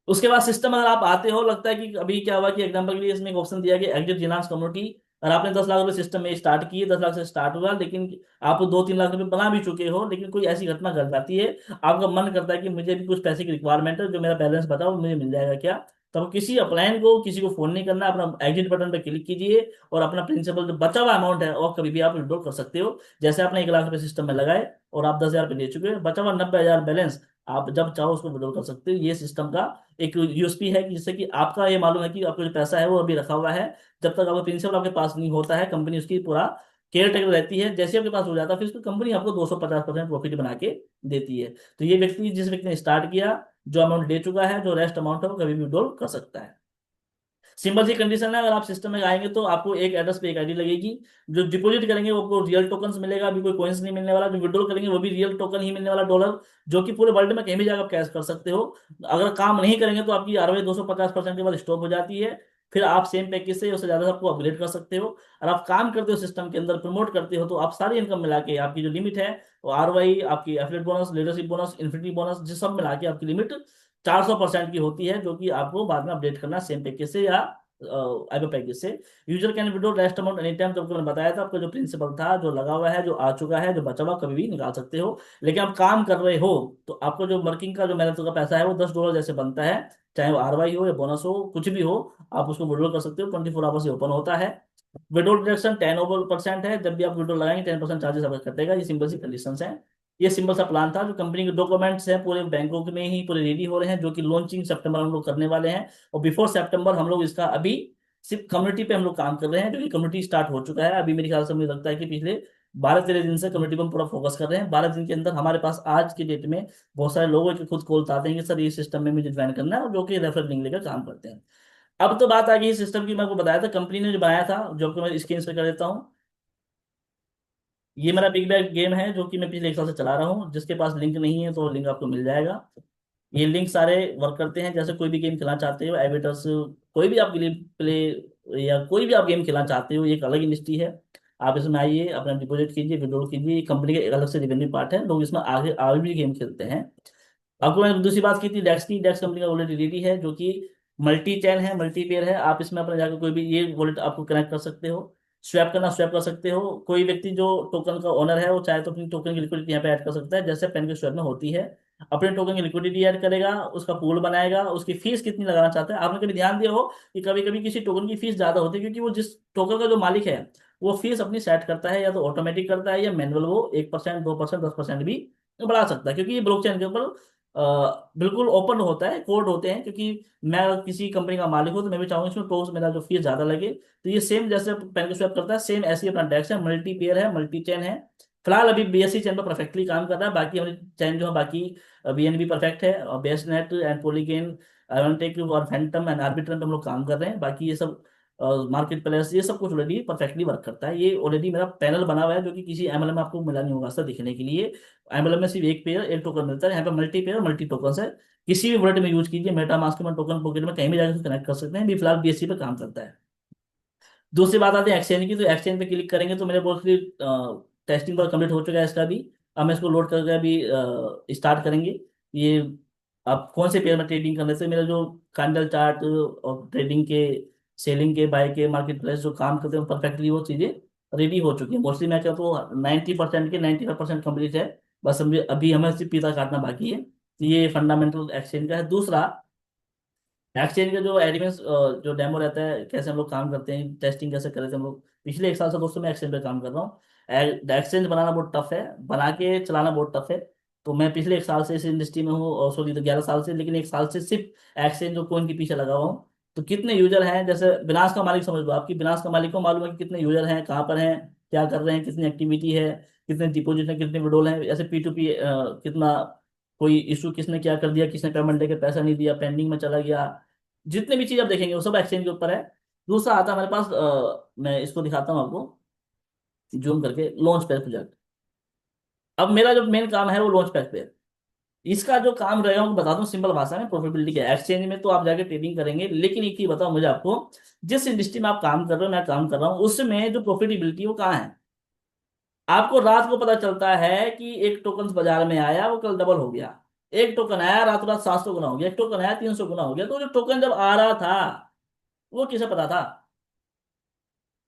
उसके बाद सिस्टम, अगर आप आते हो, लगता है कि अभी क्या हुआ कि एग्जांपल के लिए इसमें एक ऑप्शन दिया गया एग्जिट जिनास कम्युनिटी, और आपने 10 लाख रुपए सिस्टम में स्टार्ट किए, 10 लाख से स्टार्ट हुआ, लेकिन आप 2-3 लाख रुपए बना भी चुके हो, लेकिन कोई ऐसी घटना घट जाती है, आपका मन करता है कि मुझे भी कुछ पैसे की रिक्वायरमेंट है, जो मेरा बैलेंस बताओ मुझे मिल जाएगा क्या? तब किसी अपलाइन को किसी को फोन नहीं करना, अपना एग्जिट बटन पर क्लिक कीजिए और अपना प्रिंसिपल जो बचा हुआ अमाउंट है और कभी भी आप विड्रॉ कर सकते हो। जैसे आपने 1 लाख रुपए सिस्टम में लगाए और आप 10,000 रुपये ले चुके हैं, बचा हुआ 90,000 बैलेंस आप जब चाहो उसको विड्रॉल कर सकते हो। ये सिस्टम का एक यूएसपी है कि जिससे कि आपका ये मालूम है कि आपका जो पैसा है वो अभी रखा हुआ है। जब तक आपका प्रिंसिपल आपके पास नहीं होता है, कंपनी उसकी पूरा केयर टेकर रहती है। जैसे आपके पास हो जाता है फिर उसकी कंपनी आपको 250% प्रॉफिट बना के देती है। तो ये व्यक्ति, जिस व्यक्ति ने स्टार्ट किया, जो अमाउंट दे चुका है, जो रेस्ट अमाउंट है वो कभी भी विड्रॉल कर सकता है। सिंपल सी कंडीशन है, अगर आप सिस्टम में आएंगे तो आपको एक एड्रेस पे एक आईडी लगेगी। जो डिपॉजिट करेंगे वो आपको रियल टोकन्स मिलेगा, अभी कोई कॉइन्स नहीं मिलने वाला। जो विड्रॉल करेंगे वो भी रियल टोकन ही मिलने वाला, डॉलर, जो कि पूरे वर्ल्ड में कहीं भी जाकर आप कैश कर सकते हो। अगर काम नहीं करेंगे तो आपकी आरओआई 250% के बाद स्टॉप हो जाती है। फिर आप सेम पैकेज से उससे ज्यादा आपको अपग्रेड कर सकते हो। और आप काम करते हो सिस्टम के अंदर, प्रमोट करते हो, तो आप सारी इनकम मिला के आपकी जो लिमिट है, वो आरओआई, आपकी affiliate bonus, leadership bonus, infinity bonus, जो सब मिला के आपकी लिमिट 400% की होती है, जो कि आपको बाद में अपडेट करना सेम पैकेज से या आईबी पैकेज से। User can withdraw rest amount any time, जब मैंने बताया था आपका जो प्रिंसिपल था, जो लगा हुआ है, जो आ चुका है, जो बचा हुआ, कभी भी निकाल सकते हो। लेकिन आप काम कर रहे हो तो आपको जो वर्किंग का जो मेहनत का पैसा है वो $10 जैसे बनता है। चाहे वो आरवाई हो या बोनस हो, कुछ भी हो, आप उसको विड्रॉ कर सकते हो। 24 आवर्स से ओपन होता है। विड्रॉल डिडक्शन 10% है, जब भी आप विड्रॉल लगाएंगे 10% चार्जेस आपका कटेगा। ये सिंपल सी कंडीशन है। ये सिंपल सा प्लान था। जो कंपनी के डॉक्यूमेंट्स हैं पूरे बैंकों में ही पूरे रेडी हो रहे हैं, जो कि लॉन्चिंग सितंबर हम लोग करने वाले हैं। और बिफोर सितंबर हम लोग इसका अभी सिर्फ कम्युनिटी पे हम लोग काम कर रहे हैं, जो कि कम्युनिटी स्टार्ट हो चुका है अभी। मेरे ख्याल से मुझे लगता है कि पिछले 12-13 दिन से कम्युनिटी पे हम पूरा फोकस कर रहे हैं। 12 दिन के अंदर हमारे पास आज की डेट में बहुत सारे लोगों के खुद कॉल आते हैं कि सर ये सिस्टम में मुझे ज्वाइन करना है, और जो कि रेफरल लिंक लेकर काम करते हैं। अब तो बात आ गई सिस्टम की। मैं आपको बताया था कंपनी ने जो बनाया था, जो आपको मैं स्क्रीन पे कर देता हूँ। ये मेरा बिग बैग गेम है, जो कि मैं पिछले 1 साल से चला रहा हूँ। जिसके पास लिंक नहीं है तो लिंक आपको मिल जाएगा। ये लिंक सारे वर्क करते हैं। जैसे कोई भी गेम खेलना चाहते हो, एविटर्स, कोई भी आप गेम प्ले, या कोई भी आप गेम खेलना चाहते हो, ये एक अलग इंडस्ट्री है। आप इसमें आइए, अपना डिपॉजिट कीजिए, विड्रॉल कीजिए। कंपनी का एक अलग से रेवेन्यू पार्ट है, लोग इसमें आगे आगे भी गेम खेलते हैं। आपको मैंने दूसरी बात की थी डेक्स की। डेक्स कंपनी का वॉलेट रेडी है, जो कि मल्टी चैन है, मल्टी पेयर है। आप इसमें अपने जाकर कोई भी ये वॉलेट आपको कनेक्ट कर सकते हो, स्वैप करना स्वैप कर सकते हो। कोई व्यक्ति जो टोकन का ओनर है वो चाहे तो अपनी टोकन की लिक्विडिटी यहाँ पे ऐड कर सकता है, जैसे पेन के स्वैप में होती है। अपने टोकन की लिक्विडिटी ऐड करेगा, उसका पूल बनाएगा, उसकी फीस कितनी लगाना चाहता है। आपने कभी ध्यान दिया हो कि कभी कभी किसी टोकन की फीस ज्यादा होती है, क्योंकि वो जिस टोकन का जो मालिक है वो फीस अपनी सेट करता है, या तो ऑटोमेटिक करता है या मैनुअल, वो 1%, 2%, 10% भी बढ़ा सकता है। क्योंकि ये ब्लॉकचेन के ऊपर बिल्कुल ओपन होता है, कोड होते हैं। क्योंकि मैं अगर किसी कंपनी का मालिक हूँ तो मैं भी चाहूंगा इसमें टोस मेरा जो फीस ज्यादा लगे। तो ये सेम जैसे पेनकेस्वैप करता है, सेम ऐसे ही अपना डेक्स है, मल्टी पेयर है, मल्टी चेन है। फिलहाल अभी बीएससी चेन पर परफेक्टली काम कर रहा है। बाकी हमारी चेन जो है, बाकी बीएनबी परफेक्ट है, और बेस नेट एंड पॉलीगेन, आयोनटेक और फैंटम एंड आर्बिट्रम पे हम लोग काम कर रहे हैं। बाकी ये सब मार्केट प्लेस, ये सब कुछ ऑलरेडी परफेक्टली वर्क करता है। ये ऑलरेडी मेरा पैनल बना हुआ है, जो कि किसी एमएलएम में आपको मिला नहीं होगा ऐसा दिखने के लिए। एमएलएम में सिर्फ एक पेयर, एक टोकन मिलता है। यहाँ पे मल्टी पेयर, मल्टी टोकन है। किसी भी वॉलेट में यूज कीजिए, मेटामास्क में, टोकन पॉकेट में, कहीं भी जाकर कनेक्ट कर सकते हैं। अभी फिलहाल बीएससी पे काम करता है। दूसरी बात आती है एक्सचेंज की। तो एक्सचेंज पे क्लिक करेंगे तो मेरे मोस्टली टेस्टिंग पर कंप्लीट हो चुका है इसका भी। अब मैं इसको लोड करके अभी स्टार्ट करेंगे। ये आप कौन से पेयर में ट्रेडिंग करने से, मेरा जो कैंडल चार्ट और ट्रेडिंग के, सेलिंग के, बाय के, मार्केट प्लेस जो काम करते हैं परफेक्टली वो चीज़ें रेडी हो चुकी है। मोस्टली मैं कहता हूँ 90% के 95% कंप्लीट है। बस अभी अभी हमें सिर्फ पीता काटना बाकी है। तो ये फंडामेंटल एक्सचेंज का है। दूसरा, एक्सचेंज का जो एलिमेंट्स, जो डेमो रहता है, कैसे हम लोग काम करते हैं, टेस्टिंग कैसे कर रहे थे हम लोग पिछले 1 साल से, दोस्तों मैं एक्सचेंज पे काम कर रहा हूँ। एक्सचेंज बनाना बहुत टफ है, बना के चलाना बहुत टफ है। तो मैं पिछले 1 साल से इस इंडस्ट्री में हूँ, और सॉरी तो 11 साल से, लेकिन 1 साल से सिर्फ एक्सचेंज और कोइन के पीछे लगा हुआ हूँ। तो कितने यूजर हैं, जैसे बिनास का मालिक समझ लो, आपकी बिनास का मालिक को मालूम है कि कितने यूजर हैं, कहाँ पर हैं, क्या कर रहे हैं, कितनी एक्टिविटी है, कितने डिपॉजिट है, कितने विड्रॉल है, ऐसे P2P कितना, कोई इशू किसने क्या कर दिया, किसने पेमेंट लेके पैसा नहीं दिया, पेंडिंग में चला गया। जितने भी चीज आप देखेंगे वो सब एक्सचेंज के ऊपर है। दूसरा आता है हमारे पास, मैं इसको दिखाता हूँ आपको जूम करके, लॉन्च पैड प्रोजेक्ट। अब मेरा जो मेन काम है वो लॉन्च पैड पे है। इसका जो काम रहेगा वो बताता हूँ सिंपल भाषा में। प्रॉफिटेबिलिटी क्या है एक्सचेंज में, तो आप जाके ट्रेडिंग करेंगे, लेकिन एक चीज बताओ मुझे, आपको जिस इंडस्ट्री में आप काम कर रहे हो, मैं काम कर रहा हूँ, उसमें जो प्रॉफिटेबिलिटी वो कहाँ है। आपको रात को पता चलता है कि एक टोकन बाजार में आया, वो कल डबल हो गया। एक टोकन आया रात रात 700 गुना हो गया, एक टोकन आया 300 गुना हो गया। तो जो टोकन जब आ रहा था वो किसे पता था,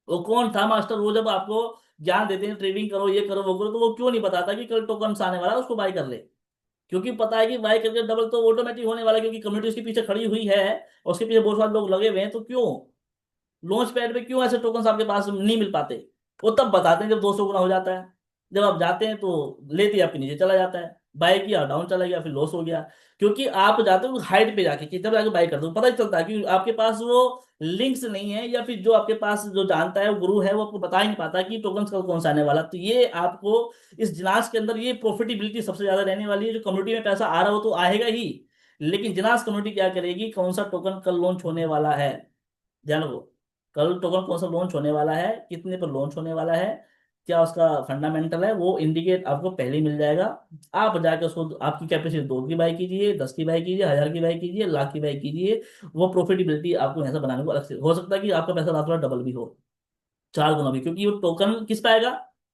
वो कौन था मास्टर, वो जब आपको ज्ञान देते हैं ट्रेडिंग करो, ये करो, वो करो, तो वो क्यों नहीं बताता कि कल टोकन आने वाला है, उसको बाय कर ले। क्योंकि पता है कि बाय करके डबल तो ऑटोमेटिक होने वाला है, क्योंकि कम्युनिटी उसके पीछे खड़ी हुई है, और उसके पीछे बहुत सारे लोग लगे हुए हैं। तो क्यों लॉन्च पैड पे क्यों ऐसे टोकन आपके पास नहीं मिल पाते। वो तब बताते हैं जब 200 गुना हो जाता है। जब आप जाते हैं तो लेते ही आपके नीचे चला जाता है। बाय किया, डाउन चला गया, फिर लॉस हो गया। क्योंकि आप जाते हो हाइट पे जाके कि तब जाके बाय करते हो, पता ही चलता है कि आपके पास वो लिंक्स नहीं है, या फिर जो आपके पास जो जानता है वो गुरु है, वो आपको बता ही नहीं पाता कि टोकन कल कौन सा आने वाला। तो ये आपको इस जिनास के अंदर ये प्रॉफिटेबिलिटी सबसे ज्यादा रहने वाली है। जो कम्युनिटी में पैसा आ रहा हो तो आएगा ही, लेकिन जिनास कम्युनिटी क्या करेगी, कौन सा टोकन कल लॉन्च होने वाला है, ध्यान रखो। कल टोकन कौन सा लॉन्च होने वाला है, कितने पर लॉन्च होने वाला है, क्या उसका फंडामेंटल है, वो इंडिकेट आपको पहले ही मिल जाएगा। आप जाके उसको, आपकी कैपेसिटी 2 की बाय कीजिए, 10 की बाय कीजिए, 1000 की बाय कीजिए, लाख की बाय कीजिए। वो प्रॉफिटेबिलिटी आपको यहाँ से बनाने को अलग से हो सकता है कि आपका पैसा रात रात डबल भी हो, 4 गुना भी, क्योंकि वो टोकन किस पे आएगा।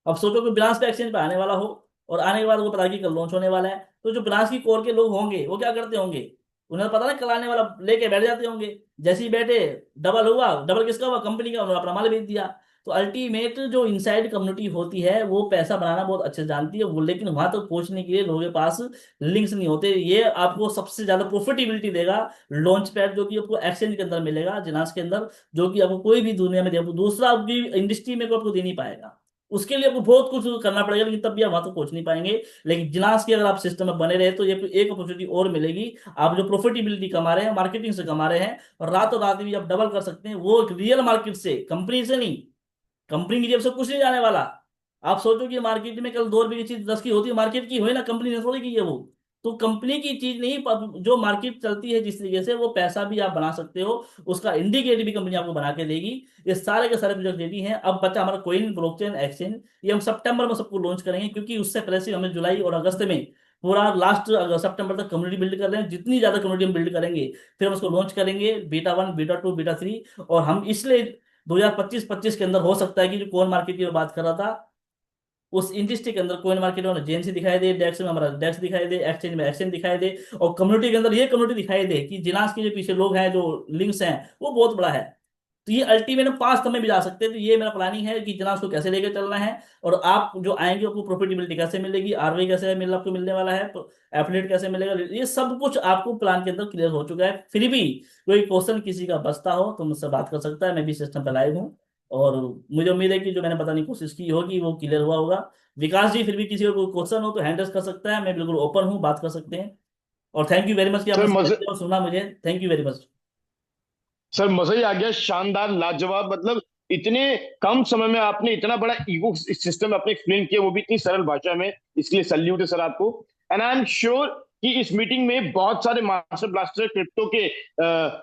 अब सोचो कि बिनास पे एक्सचेंज पे आने वाला हो, और आने के बाद वो पता है कि कल लॉन्च होने वाला है, तो जो बिनास की कोर के लोग होंगे वो क्या करते होंगे, उन्हें पता ना कल आने वाला, लेके बैठ जाते होंगे। जैसे ही बैठे, डबल हुआ, डबल किसका हुआ, कंपनी का, उन्होंने अपना माल बेच दिया। तो अल्टीमेट जो इनसाइड कम्युनिटी होती है वो पैसा बनाना बहुत अच्छे से जानती है वो, लेकिन वहां तक पहुंचने के लिए लोगों के पास लिंक्स नहीं होते। ये आपको सबसे ज्यादा प्रॉफिटेबिलिटी देगा लॉन्च पैड, जो कि आपको एक्सचेंज के अंदर मिलेगा, जिनास के अंदर, जो कि आपको कोई भी दुनिया में दूसरा आपकी इंडस्ट्री में कोई आपको दे नहीं पाएगा। उसके लिए आपको बहुत कुछ करना पड़ेगा, लेकिन तब भी आप वहां तक पहुंच नहीं पाएंगे। लेकिन जिनास की अगर आप सिस्टम में बने रहे तो ये एक अपॉर्चुनिटी और मिलेगी। आप जो प्रॉफिटेबिलिटी कमा रहे हैं, मार्केटिंग से कमा रहे हैं, और रातों रात भी आप डबल कर सकते हैं, वो एक रियल मार्केट से, कंपनी से नहीं। कंपनी की जेब से कुछ नहीं जाने वाला। आप सोचो कि मार्केट में कल 2 रुपए की चीज 10 की होती है, मार्केट की हुई ना, कंपनी ने थोड़ी की है वो। तो कंपनी की चीज नहीं, जो मार्केट चलती है जिस तरीके से, वो पैसा भी आप बना सकते हो, उसका इंडिकेटर भी कंपनी आपको बना के देगी। ये सारे के सारे प्रोजेक्ट रेडी हैं। अब बच्चा हमारा कोइन ब्लॉकचेन एक्सचेंज, ये हम सितंबर में सबको लॉन्च करेंगे, क्योंकि उससे पहले से हमें जुलाई और अगस्त में पूरा लास्ट सितंबर तक कम्युनिटी बिल्ड कर रहे हैं। जितनी ज्यादा कम्युनिटी हम बिल्ड करेंगे, फिर हम उसको लॉन्च करेंगे, बीटा 1, बीटा 2, बीटा 3। और हम इसलिए 2025 के अंदर हो सकता है कि जो कोइन मार्केट की मैं बात कर रहा था, उस इंडस्ट्री के अंदर कोइन मार्केट में जेएनसी दिखाई दे, डेक्स में हमारा डेक्स दिखाई दे, एक्सचेंज में एक्सचेंज दिखाई दे, और कम्युनिटी के अंदर ये कम्युनिटी दिखाई दे कि जिनास के जो पीछे लोग हैं, जो लिंक्स हैं, वो बहुत बड़ा है। तो ये अल्टीमेट में 5 समय भी जा सकते हैं। तो ये मेरा प्लानिंग है कि जिनास को कैसे लेकर चलना है, और आप जो आएंगे आपको प्रॉफिटेबिलिटी कैसे मिलेगी, आरओआई कैसे मिल आपको मिलने वाला है, तो एफिलिएट कैसे मिलेगा, ये सब कुछ आपको प्लान के अंदर क्लियर हो चुका है। फिर भी कोई क्वेश्चन किसी का बचता हो तो मुझसे बात कर सकता है, मैं भी सिस्टम पे लाइव हूँ। और मुझे उम्मीद है कि जो मैंने बताने की कोशिश की होगी वो क्लियर हुआ होगा। विकास जी, फिर भी किसी को कोई क्वेश्चन हो तो हैंड रेस कर सकता है, मैं बिल्कुल ओपन हूँ, बात कर सकते हैं। और थैंक यू वेरी मच कि आपने सर समय मजे दिया और सुना मुझे, thank you very much. Sir मजा ही आ गया, शानदार, लाजवाब। मतलब इतने कम समय में आपने इतना बड़ा इको सिस्टम अपने एक्सप्लेन किया, वो भी इतनी सरल भाषा में। इसलिए सल्यूट है सर आपको। एंड आई एम श्योर कि इस मीटिंग में बहुत सारे मास्टर ब्लास्टर क्रिप्टो के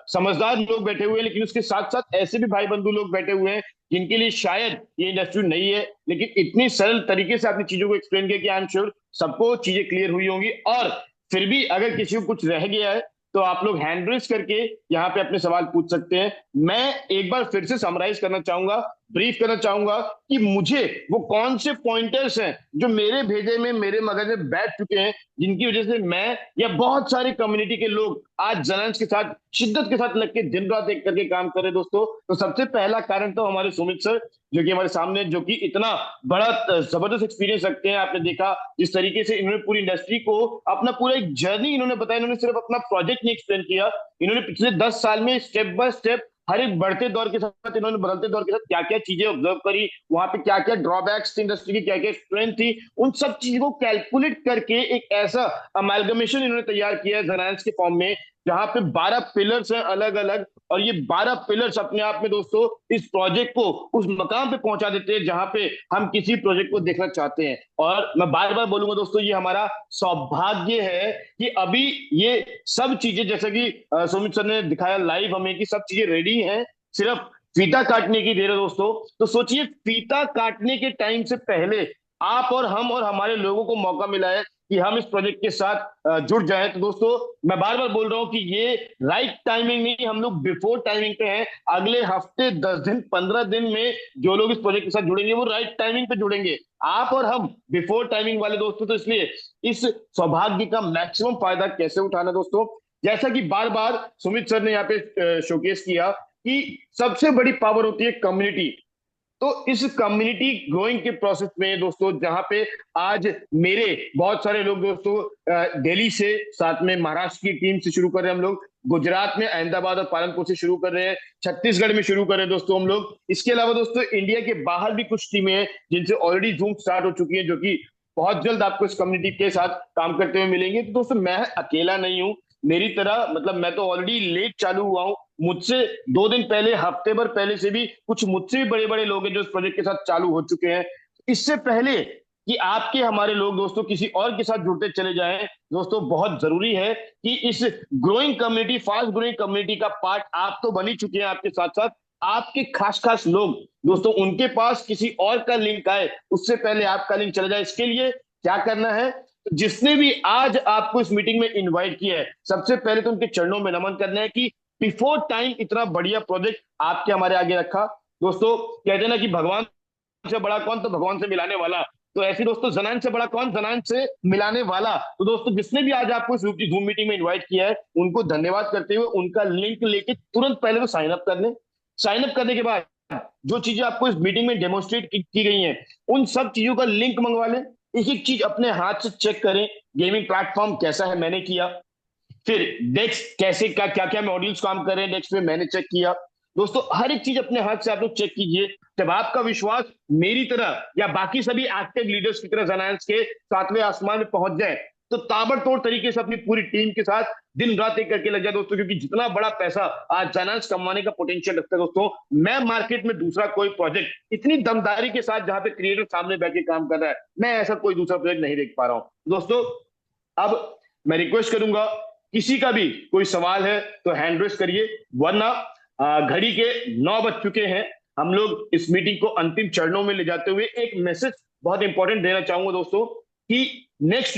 समझदार लोग बैठे हुए हैं, लेकिन उसके साथ साथ ऐसे भी भाई बंधु लोग बैठे हुए हैं जिनके लिए शायद ये इंडस्ट्री नहीं है, लेकिन इतनी सरल तरीके से आपने चीजों को एक्सप्लेन किया कि आई एम श्योर सबको चीजें क्लियर हुई होंगी। और फिर भी अगर किसी को कुछ रह गया है तो आप लोग हैंड रेस करके यहाँ पे अपने सवाल पूछ सकते हैं। मैं एक बार फिर से समराइज करना चाहूंगा, ब्रीफ करना चाहूंगा कि मुझे वो कौन से पॉइंटर्स हैं जो मेरे भेजे में, मेरे मगज में बैठ चुके हैं, जिनकी वजह से मैं या बहुत सारे कम्युनिटी के लोग आज जलंस के साथ, शिद्दत के साथ लग के दिन रात एक करके काम कर रहे। दोस्तों, तो सबसे पहला कारण तो हमारे सुमित सर, जो कि हमारे सामने, जो कि इतना बड़ा जबरदस्त एक्सपीरियंस रखते हैं। आपने देखा जिस तरीके से इन्होंने पूरी इंडस्ट्री को अपना पूरा एक जर्नी इन्होंने बताया। इन्होंने सिर्फ अपना प्रोजेक्ट नहीं एक्सप्लेन किया, इन्होंने पिछले 10 साल में स्टेप बाय स्टेप हर एक बढ़ते दौर के साथ, इन्होंने बदलते दौर के साथ क्या क्या चीजें ऑब्जर्व करी, वहां पे क्या क्या ड्रॉबैक्स थी, इंडस्ट्री की क्या क्या स्ट्रेंथ थी, उन सब चीजों को कैलकुलेट करके एक ऐसा अमेलगमेशन इन्होंने तैयार किया है जेनाइंस के फॉर्म में, जहां पे 12 पिलर्स हैं अलग अलग। और ये 12 पिलर्स अपने आप में दोस्तों इस प्रोजेक्ट को उस मकाम पे पहुंचा देते हैं जहां पे हम किसी प्रोजेक्ट को देखना चाहते हैं। और मैं बार बार बोलूंगा दोस्तों, ये हमारा सौभाग्य है कि अभी ये सब चीजें, जैसे कि सुमित सर ने दिखाया लाइव हमें, कि सब चीजें रेडी हैं, सिर्फ फीता काटने की देर है दोस्तों। तो सोचिए, फीता काटने के टाइम से पहले आप और हम और हमारे लोगों को मौका मिला है कि हम इस प्रोजेक्ट के साथ जुड़ जाएं। तो दोस्तों, मैं बार बार बोल रहा हूं कि ये राइट टाइमिंग नहीं, हम लोग बिफोर टाइमिंग पे हैं। अगले हफ्ते, 10 दिन, 15 दिन में जो लोग इस प्रोजेक्ट के साथ जुड़ेंगे वो राइट टाइमिंग पे जुड़ेंगे, आप और हम बिफोर टाइमिंग वाले दोस्तों। तो इसलिए इस सौभाग्य का मैक्सिमम फायदा कैसे उठाना दोस्तों, जैसा कि बार बार सुमित सर ने यहाँ पे शोकेस किया कि सबसे बड़ी पावर होती है कम्युनिटी। तो इस कम्युनिटी ग्रोइंग के प्रोसेस में दोस्तों, जहां पे आज मेरे बहुत सारे लोग दोस्तों दिल्ली से, साथ में महाराष्ट्र की टीम से शुरू कर रहे हैं हम लोग, गुजरात में अहमदाबाद और पालनपुर से शुरू कर रहे हैं, छत्तीसगढ़ में शुरू कर रहे हैं दोस्तों हम लोग। इसके अलावा दोस्तों इंडिया के बाहर भी कुछ टीमें हैं जिनसे ऑलरेडी जूम स्टार्ट हो चुकी है, जो कि बहुत जल्द आपको इस कम्युनिटी के साथ काम करते हुए मिलेंगे। तो दोस्तों मैं अकेला नहीं हूँ, मेरी तरह मतलब मैं तो ऑलरेडी लेट चालू हुआ हूँ। मुझसे 2 दिन पहले, हफ्ते भर पहले से भी कुछ मुझसे भी बड़े बड़े लोग हैं जो इस प्रोजेक्ट के साथ चालू हो चुके हैं। इससे पहले कि आपके हमारे लोग दोस्तों किसी और के साथ जुड़ते चले जाएं, दोस्तों बहुत जरूरी है कि इस growing community, fast growing community का पार्ट आप तो बन ही चुके हैं, आपके साथ साथ आपके खास खास लोग दोस्तों उनके पास किसी और का लिंक आए उससे पहले आपका लिंक चला जाए। इसके लिए क्या करना है, जिसने भी आज आपको इस मीटिंग में इनवाइट किया है, सबसे पहले तो उनके चरणों में नमन करना है कि बिफोर टाइम इतना बढ़िया प्रोजेक्ट आपके हमारे आगे रखा। दोस्तों कहते हैं ना कि भगवान से बड़ा कौन, तो भगवान से मिलाने वाला। तो ऐसे दोस्तों जनान से बड़ा कौन, जनान से मिलाने वाला। तो दोस्तों जिसने भी आज आपको इस जूम मीटिंग में इनवाइट किया है उनको धन्यवाद करते हुए उनका लिंक लेके तुरंत पहले तो साइन अप कर लें। साइन अप करने के बाद जो चीजें आपको इस मीटिंग में डेमोन्स्ट्रेट की गई हैं उन सब चीजों का लिंक मंगवा लें। एक एक चीज अपने हाथ से चेक करें, गेमिंग प्लेटफॉर्म कैसा है मैंने किया, फिर डेस्क कैसे क्या क्या क्या मॉड्यूल्स काम कर रहे हैं डेस्क पे मैंने चेक किया। दोस्तों हर एक चीज अपने हाथ से आप लोग चेक कीजिए। जब आपका विश्वास मेरी तरह या बाकी सभी एक्टिव लीडर्स की तरह जनायंस के सातवें आसमान में पहुंच जाए तो ताबड़तोड़ तरीके से अपनी पूरी टीम के साथ दिन रात एक करके लग जाए दोस्तों, क्योंकि जितना बड़ा पैसा आज जनायंस कमाने का पोटेंशियल रखता है दोस्तों, मैं मार्केट में दूसरा कोई प्रोजेक्ट इतनी दमदारी के साथ जहां पे क्रिएटर सामने बैठ के काम कर रहा है, मैं ऐसा कोई दूसरा प्रोजेक्ट नहीं देख पा रहा हूं दोस्तों। अब मैं रिक्वेस्ट करूंगा, किसी का भी कोई सवाल है तो हैंड रेस करिए, वरना घड़ी के 9 बज चुके हैं। हम लोग इस मीटिंग को अंतिम चरणों में ले जाते हुए एक मैसेज बहुत इंपॉर्टेंट देना चाहूंगा दोस्तों कि नेक्स्ट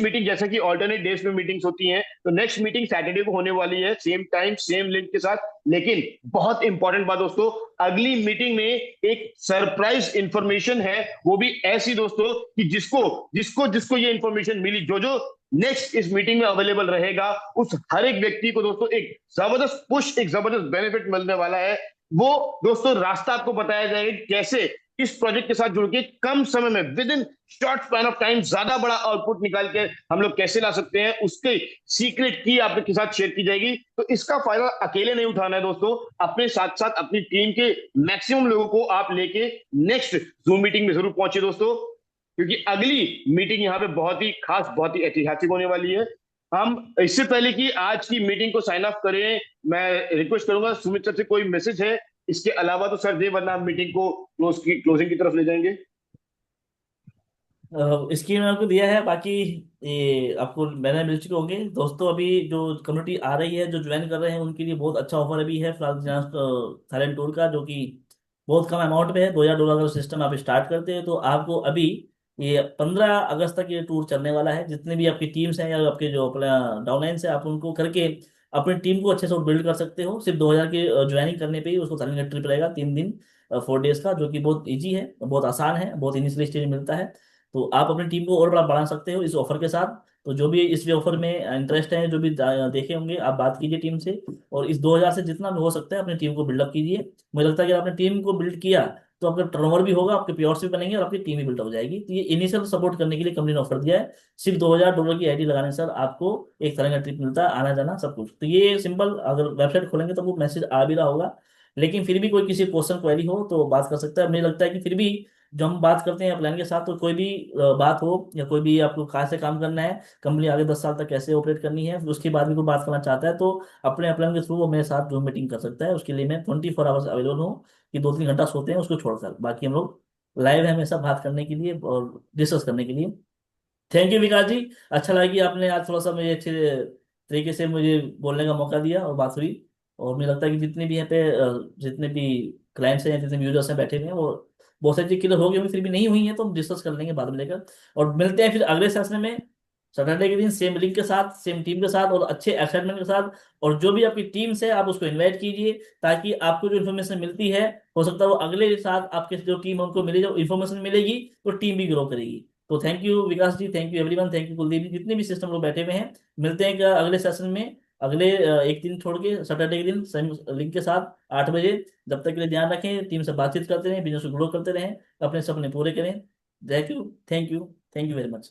मीटिंग जैसा कि ऑल्टरनेट डेज में मीटिंग्स होती हैं, तो नेक्स्ट मीटिंग सैटरडे को होने वाली है, सेम टाइम सेम लिंक के साथ। लेकिन बहुत इंपॉर्टेंट बात दोस्तों, अगली मीटिंग में एक सरप्राइज इंफॉर्मेशन है, वो भी ऐसी दोस्तों कि जिसको जिसको जिसको ये इंफॉर्मेशन मिली, जो जो नेक्स्ट इस मीटिंग में अवेलेबल रहेगा, उस हर एक व्यक्ति को दोस्तों एक जबरदस्त पुश, एक जबरदस्त बेनिफिट मिलने वाला है। वो दोस्तों रास्ता आपको बताया जाएगा कि कैसे इस प्रोजेक्ट के साथ जुड़ के कम समय में, with in short span of time, ज्यादा बड़ा आउटपुट निकाल के हम लोग कैसे ला सकते हैं, उसके सीक्रेट की आपके साथ शेयर की जाएगी। तो इसका फायदा अकेले नहीं उठाना है दोस्तों, अपने साथ साथ अपनी टीम के मैक्सिमम लोगों को आप लेके नेक्स्ट जूम मीटिंग में जरूर पहुंचे दोस्तों, क्योंकि अगली मीटिंग यहाँ पे बहुत ही खास, बहुत ही ऐतिहासिक होने वाली है। हम इससे पहले कि आज की मीटिंग को साइन ऑफ करें, मैं रिक्वेस्ट करूंगा सुमित सर से कोई मैसेज है इसके अलावा तो सर दे, वरना हम मीटिंग को क्लोजिंग की तरफ ले जाएंगे। स्कीम आपको दिया है, बाकी ये आपको मैंने मिल चुके होंगे दोस्तों। अभी जो कम्युनिटी आ रही है, जो ज्वाइन कर रहे हैं, उनके लिए बहुत अच्छा ऑफर अभी है फिलहाल थाईलैंड टूर का, जो कि बहुत कम अमाउंट में है। $2000 अगर सिस्टम आप स्टार्ट करते हैं तो आपको अभी ये 15 अगस्त तक ये टूर चलने वाला है। जितने भी आपकी टीम्स हैं या आपके जो अपना डाउनलाइंस है, आप उनको करके अपनी टीम को अच्छे से बिल्ड कर सकते हो। सिर्फ 2000 की ज्वाइनिंग करने पे ही उसको थाईलैंड का ट्रिप रहेगा, 3 दिन 4 डेज का, जो कि बहुत इजी है, बहुत आसान है, बहुत इनिशियल स्टेज में मिलता है। तो आप अपनी टीम को और बड़ा बढ़ा सकते हो इस ऑफर के साथ। तो जो भी इस ऑफर में इंटरेस्ट है, जो भी देखे होंगे, आप बात कीजिए टीम से, और इस 2000 से जितना भी हो सकता है अपनी टीम को बिल्डअप कीजिए। मुझे लगता है कि आपने टीम को बिल्ड किया तो आपका टर्नओवर भी होगा, आपके प्योर्स भी बनेंगे और आपकी टीम भी बिल्ड हो जाएगी। तो ये इनिशियल सपोर्ट करने के लिए कंपनी ने ऑफर दिया है। सिर्फ $2000 की आईडी लगाने से आपको एक तरह का ट्रिप मिलता है, आना जाना सब कुछ। तो ये सिंपल, अगर वेबसाइट खोलेंगे तो वो मैसेज आ भी रहा होगा। लेकिन फिर भी कोई किसी क्वेश्चन क्वेरी हो तो बात कर सकता है। मुझे लगता है कि फिर भी जो हम बात करते हैं प्लान के साथ, तो कोई भी बात हो या कोई भी आपको कहाँ से काम करना है, कंपनी आगे 10 साल तक कैसे ऑपरेट करनी है, फिर उसके बाद भी कोई बात करना चाहता है तो अपने प्लान के थ्रू वो मेरे साथ जूम मीटिंग कर सकता है। उसके लिए मैं 24 आवर्स अवेलेबल हूँ, कि 2-3 घंटा सोते हैं उसको छोड़कर, बाकी हम लोग लाइव है हमेशा बात करने के लिए और डिस्कस करने के लिए। थैंक यू विकास जी। अच्छा लगा कि आपने आज थोड़ा सा मुझे अच्छे तरीके से मुझे बोलने का मौका दिया और बात हुई। और मुझे लगता है कि जितने भी यहाँ पे जितने भी क्लाइंट्स हैं, जितने भी यूजर्स हैं बैठे हुए हैं, वो बहुत सारी चीज़ क्लियर हो गई होंगी, फिर भी नहीं हुई है तो हम डिस्कस कर लेंगे बाद में लेकर। और मिलते हैं फिर अगले सेशन में, सैटरडे के दिन, सेम लिंक के साथ, सेम टीम के साथ और अच्छे एक्साइटमेंट के साथ। और जो भी आपकी टीम्स है आप उसको इनवाइट कीजिए, ताकि आपको जो इन्फॉर्मेशन मिलती है, हो सकता है वो अगले साथ आपके जो टीम है उनको मिले, जो इन्फॉर्मेशन मिलेगी तो टीम भी ग्रो करेगी। तो thank you Vikas ji, thank you everyone, thank you Kuldeep ji, जितने भी सिस्टम लोग बैठे हुए हैं। मिलते हैं अगले सेशन में, अगले एक दिन छोड़ के सैटरडे के दिन सेम लिंक के साथ 8 बजे। जब तक के लिए ध्यान रखें, टीम से बातचीत करते रहें, बिजनेस को ग्रो करते रहें, अपने सपने पूरे करें। Thank you, thank you, thank you very much.